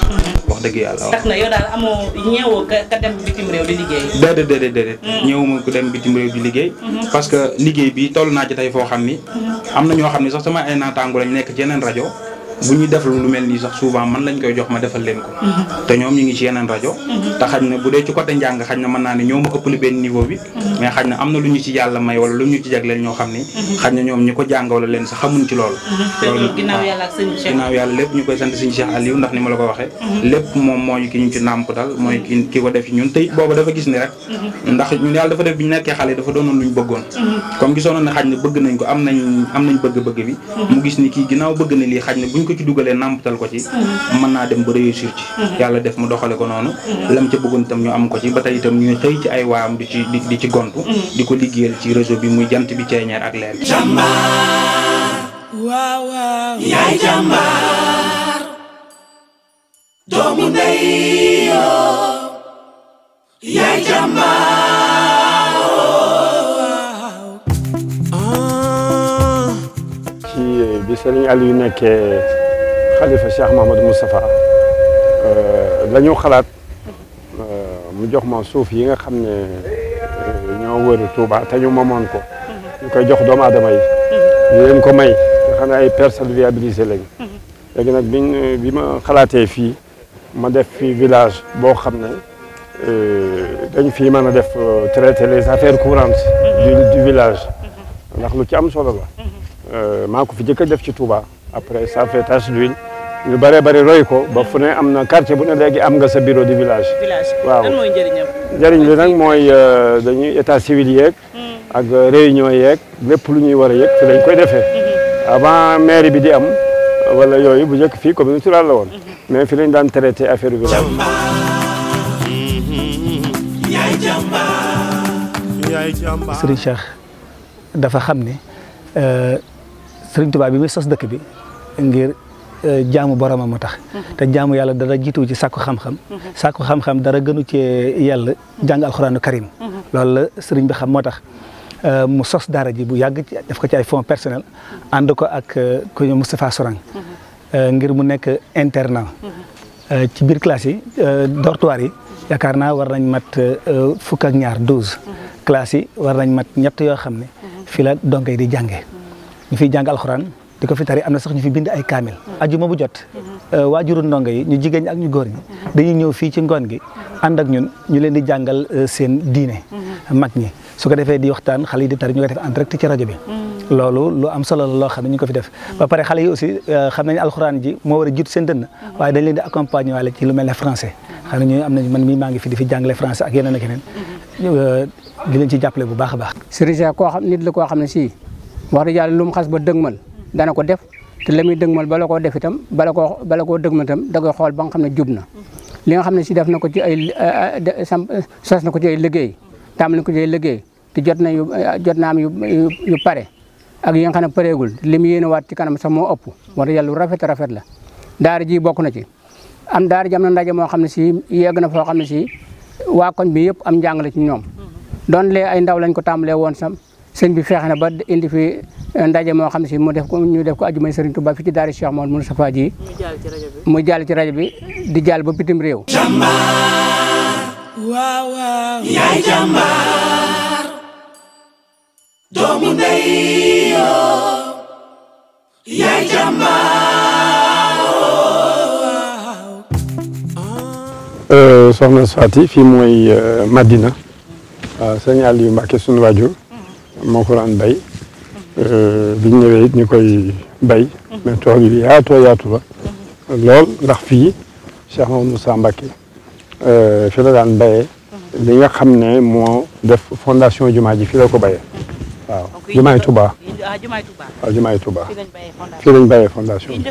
wax dëgg yàlla.
tax na yow daal amoo ñeewoo ka dem bitim réew di liggéey.
déedéet ñëwuma ko dem bitim réew di liggéey. parce que liggéey bi toll naa ci tey foo xam ni am na ñoo xam ni sax sama ay naataango lañ nekk ci yeneen rajo bu ñuy def lu mel nii sax souvent man lañ koy jox ma defal leen ko te ñoom ñu ngi ci yeneen rajo te xaj na bu dee ci côté njàng xaj na mën naa ne ñoo ma ëpp li benn niveau bi mais xaj na am na lu ñu ci yàlla may wala lu ñu ci jagleel ñoo xam ni xaj na ñoom ñi ko jàng wala leen sax xamuñ ci loolu
ginnaaw yàlla ak sëñ Cheikh
ginnaaw yàlla lépp ñu koy sant sëñ Cheikh Aliou ndax ni ma la ko waxee lépp moom mooy ki ñu ci nàmp dal mooy ki ko def ci ñun tey booba dafa gis ni rek ndax ñun yàlla dafa def bi ñu nekkee xale dafa doonoon lu ñu bëggoon comme gisoon na xaj na bëgg nañ ko am nañ bëgg-bëgg bi mu gis ni kii ginnaaw bëgg na lii xaj na buñ ko ci dugalee nàmpatal ko ci mën naa dem ba réussir ci yàlla def mu doxale ko noonu lam ca bëggoon itam ñu am ko ci ba tey itam ñuy xëy ci ay waam di ci gontu di ko liggéeyal ci réseau bi muy jant bi ceeñeer ak leer
jàmbaar waaw waaw yaay jàmbaar doomu ndey yoo yaay jàmbaar
ci bi Serigne Aliou nekkee xalifa Cheikh Mahamadou Moustapha la ñu xalaat mu jox ma suuf yi nga xam ne ñoo wër Touba te ñu moomoon ko ñu koy jox doomu aadama yi ñu leen ko may nga xam ne ay personnes viabilisées lañ léegi nag bi ma xalaatee fii ma def fii village boo xam ne dañ fii mën a def traiter les affaires courantes du village ndax lu ci am solo la maa ko fi jëkk a def ci Touba après ça fait tache d'huile ñu bëree bëri roy ko ba fu ne am na quartier bu ne léegi am nga sa bureau de village. waaw lan mooy njëriñam. njëriñ li nag mooy dañuy état civil yeeg. ak réunion yeeg lépp lu ñuy war a yëg fi lañ koy defee. avant mairie bi di am wala yooyu bu njëkk fii commune rurale la woon. mais fi lañ daan traité affaire village.
Serigne Cheikh dafa xam ne Serigne Touba bi muy sos dëkk bi ngir jaamu boromam moo tax. te jaamu yàlla dara jiitu ci sàkku xam-xam. sàkku xam-xam dara gënu cee yàlla jàng alxuraanu karim. loolu la Serigne bi xam moo tax mu sos daara ji bu yàgg def ko ci ay fonds personnel ànd ko ak ku ñu Moustapha Sorang ngir mu nekk internat. ci biir classe yi dortoir yi yaakaar naa war nañ mat fukk ak ñaar 12. classe yi war nañ mat ñett yoo xam ne fii la dongo yi di jàngee ñu fiy jàng alxuraan di ko fi tari am na sax ñu fi bind ay kaamil ajuma bu jot waajuru ndongo yi ñu jigéen ñi ak ñu góor ñi dañuy ñëw fii ci ngoon gi ànd ak ñun ñu leen di jàngal seen diine mag ñi su ko defee di waxtaan xale yi di tari ñu koy def en direct ci rajo bi loolu lu am solo la loo xam ne ñu ko fi def ba pare xale yi aussi xam nañ alxuraan ji moo war a jiitu seen dënn waaye dañ leen di accompagner waale ci lu mel ne français xam ne ñu am nañ man mii maa ngi fi di fi jàngale français ak yeneen ak yeneen di leen ci jàppale bu baax a baax. Serigne Cheikh koo xam nit la koo xam ne si wax dëgg yàlla lu mu xas ba dëgmal dana ko def te la muy dëgmal bala koo def itam bala koo dëgmal itam da koy xool ba nga xam ne jub na li nga xam ne si def na ko ci ay sos na ko ci ay liggéey tàmbali ko ci ay liggéey te jot na am yu pare ak yi nga xam ne pareegul li mu yéene waat ci kanam sax moo ëpp wax dëgg yàlla lu rafet rafet la daara ji bokk na ci am daara ji am na ndaje moo xam ne si yegg na foo xam ne si waa koñ bi yëpp am njàngale ci ñoom doon lee ay ndaw lañ ko tàmbalee woon sam sëñ bi fexe na ba indi fi ndaje moo xam ne si ñu def ko ajumay Serigne Touba fi ci daara Cheikh Mouhamadou Moustapha ji muy jàll ci rajo bi di jàll ba bitim réew.
Jàmbaar waaw waaw yaay jàmbaar doomu ndey yoo yaay
jàmbaar. Soxna Faty fii mooy Madina. waaw sëñ Aliou Mbacke sunu waajur moo ko daan bay bi ñu ñëwee it ñu koy bay mais tool yi yaatu la lool ndax fii Cheikh Mamadou Moussa Mbacke fi la daan bayee li nga xam ne moo def fondation jumaa ji fii la ko bayee waaw jumaay Touba waaw jumaay Touba fii lañ bayee fondation bi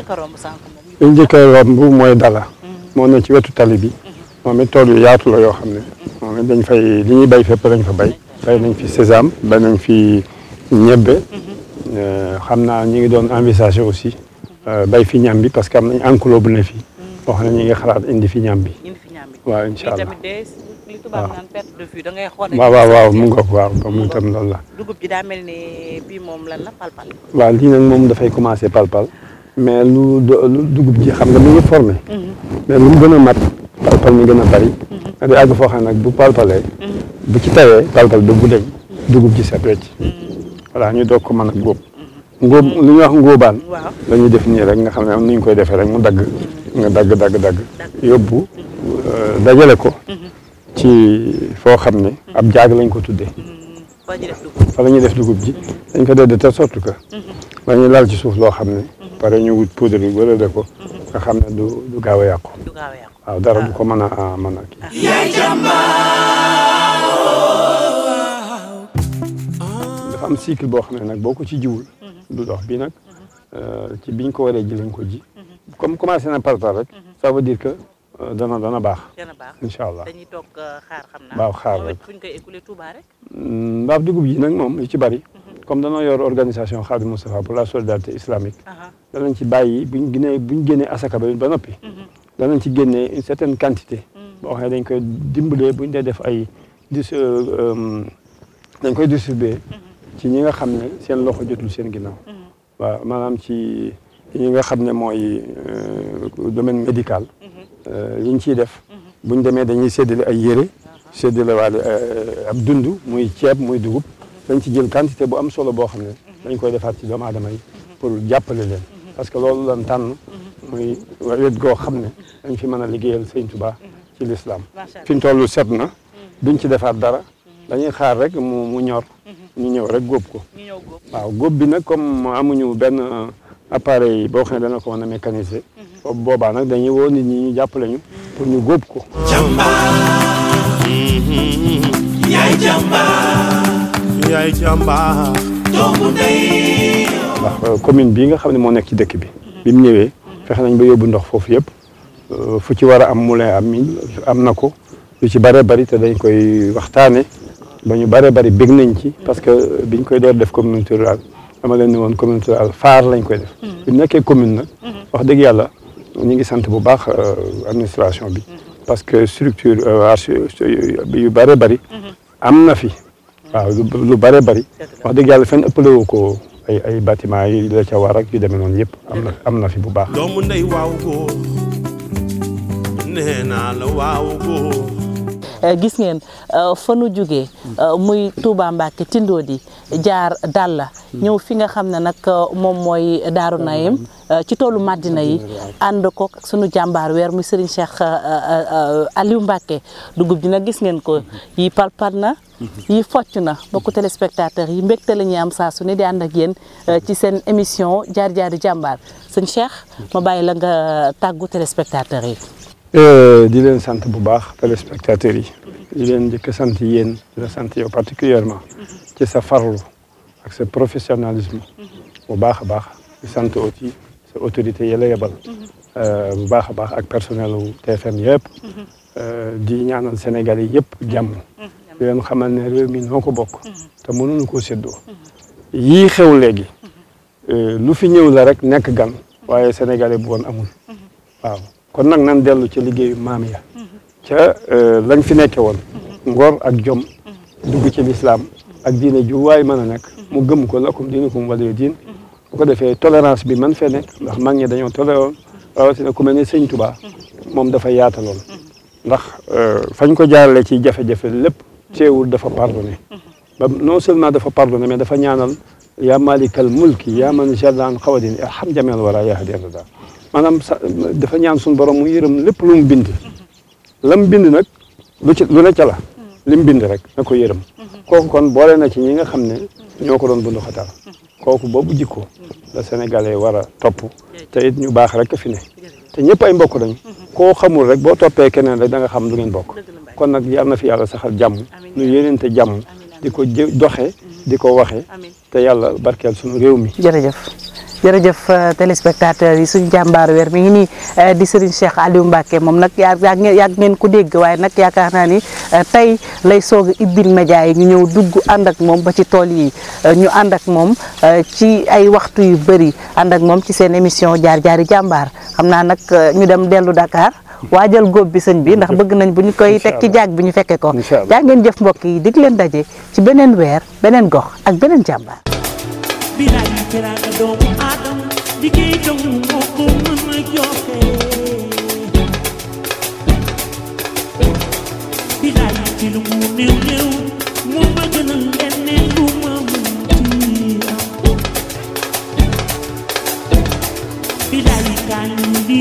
ñu njëkk a romb mooy dala moo ne ci wetu tali bi moom it tool yu yaatu la yoo xam ne moom it dañ fay li ñuy bay fépp dañ fa bay nañ fi sésame bay nañ fi ñebbe xam naa ñi ngi doon envisager aussi bay fi ñam bi parce que am nañ enclos bu ne fii boo xam ne ñi ngi xalaat indi fi ñam bi waaw incha allah waaw mu ngoog waaw moom itam loolu la
dugub ji daa mel ni bii moom lan la palpal
waaw lii nag moom dafay commencer palpal mais lu dugub ji xam nga mi ngi formé mais lu mu gën a mat palpal mi gën a bari di àgg foo xam ne nag bu palpalee bu ci tawee palpal ba bu deñ dugub ji set wecc voilà ñu doog ko mën a góob ngóob lu ñuy wax ngóobaan la ñuy def nii rek nga xam ne am ni ñu koy defee rek mu dagg nga dagg yóbbu dajale ko ci foo xam ne ab jaag lañ ko tuddee fa la ñuy def dugub ji dañ ko def de telle sorte que dañuy laal ci suuf loo xam ne pare ñu wut poudre yi wërale ko nga xam ne du gaaw a yàqu waaw dara du ko mën a kii. yaay jàmbaar. dafa am cycle boo xam ne nag boo ko ci jiwul du dox bii nag ci biñ ko waree ji lañ ko ji comme commencé na par rek ça veut dire que dana baax. incha allah dañuy toog xaar xam naa. waaw xaar rek fuñ koy écouler Touba rek. ndax dugub yi nag moom li ci bari. comme danoo yor organisation Khadim Moustapha pour la solidarité islamique. danañ ci bàyyi buñ génnee asaka ba noppi. danañ ci génnee une certaine quantité. boo xam ne dañ koy dimbalee buñ dee def ay dañ koy distribuer. ci ñi nga xam ne seen loxo jotul seen ginnaaw. waaw maanaam ci ñi nga xam ne mooy domaine médical. yi ñu ciy def. buñ demee dañuy séddale ay yére. séddale waale ab dund muy ceeb muy dugub. dañ ci jël quantité bu am solo boo xam ne dañ koy defaat ci doomu aadama yi pour jàppale leen parce que loolu lan tànn muy wet goo xam ne dañ fi mën a liggéeyal Sëñ Tuubaa ci l'islam fi ñu toll set na duñ ci defaat dara dañuy xaar rek mu ñor ñu ñëw rek góob ko waaw góob bi nag comme amuñu benn appareil yi boo xam ne dana ko mën a mécaniser boobaa nag dañuy woo nit ñi ñu jàppale ñu pour ñu góob ko.
jàmbaar yaay jàmbaar yaay jàmbaar doomu ndey.
ndax commune bii nga xam ne moo nekk ci dëkk bi mu ñëwee fexe nañ ba yóbbu ndox foofu yëpp fu ci war a am moulin am mine am na ko lu ci bare bari te dañ koy waxtaane ba ñu bare bari bég nañ ci parce que biñ koy door def communauté rurale dama leen ne woon communauté rurale phare lañ koy def. bu nekkee commune nag wax dëgg yàlla ñu ngi sant bu baax administration bi parce que structure yu bare bari am na fi waaw lu bare bari wax dëgg yàlla fenn ëppalewu ko ay bâtiment yi la ca war ak yu demee noonu yëpp am na fi bu baax.
doomu ndey waaw góor nee naa la waaw góor.
gis ngeen fa nu jógee muy Touba Mbacké Tindodi jaar Dalla ñëw fi nga xam ne nag moom mooy Daaru Naim ci toolu Madina yi ànd ko sunu jàmbaar weer muy Serigne Cheikh Aliou Mbacké dugub ji nag gis ngeen ko yi palpal na yi focc na mbokku téléspectateurs yi mbégte la ñuy am saa su ne di ànd ak yéen ci seen émission jaar-jaari jàmbaar sëñ Cheikh ma bàyyi la nga tàggu téléspectateurs yi.
di leen sant bu baax téléspectateurs yi di leen njëkk a sant yéen di la sant yow particulièrement ci sa farlu ak sa professionnalisme bu baax a baax di sant aussi sa autorité yi la yebal bu baax a baax ak personnel u TFM yëpp di ñaanal Sénégal yi yëpp jàmm di leen xamal ne réew mi noo ko bokk te mënuñu koo séddoo yii xew léegi lu fi ñëw la rek nekk gan waaye sénégalais bu woon amul waaw kon nag nan dellu ci liggéeyu maam ya ca lañ fi nekke woon ngor ak jom dugg ci lislaam ak diine ju waay mën a nekk mu gëm ko lakum diinukum waliya diin bu ko defee tolérance bi man fee nekk ndax mag ñi dañoo toléré woon rawatina ku mel ne sëñ Touba moom dafa yaataloon ndax fañ ko jaarale ci jafe-jafe lépp teewul dafa pardonné ba non seulement dafa pardonné mais dafa ñaanal yaa malikal mulki yaa man jallaan xawadin arham jameel wala yahdi abada maanaam dafa ñaan suñu borom mu yërëm lépp lu mu bind lam bind nag lu ne ca la lim bind rek na ko yërëm kooku kon boole na ci ñi nga xam ne ñoo ko doon bundu xatal kooku boobu jikko la sénégalais war a topp te it ñu baax rek fi ne te ñëpp ay mbokk dañu koo xamul rek boo toppee keneen rek da nga xam lu ngeen bokk kon nag yal na fi yàlla saxal jàmm ñu yéeneente jàmm di ko doxe di ko waxe te yàlla barkeel suñu réew mi.
jërëjëf téléspectateurs yi suñu jàmbaar weer mi ngi nii di Serigne Cheikh Aliou Mbacké moom nag yàgg ngeen ko dégg waaye nag yaakaar naa ni tey lay soog a ibbil média yi ñu ñëw dugg ànd ak moom ba ci tool yi ñu ànd ak moom ci ay waxtu yu bëri ànd ak moom ci seen émission jaar-jaari jàmbaar xam naa nag ñu dem dellu Dakar waajal góob bi sëñ bi ndax bëgg nañ bu ñu koy teg ci jaag bi ñu fekke ko jaa ngeen jëf mbokk yi dig leen daje ci beneen weer beneen gox ak beneen jàmbaar.
bilaay teraanga doomu aadama liggéey dong moo ko mën a joxe bilaay ci lu mu néew néew moo ma gënal leneen lu ma mën ci am bilaay kaa ñu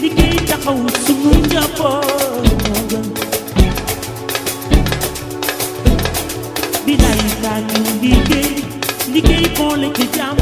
liggéey taxaw sunu njaboot moo gën bilaay kaa ñu liggéey boole ci jàmm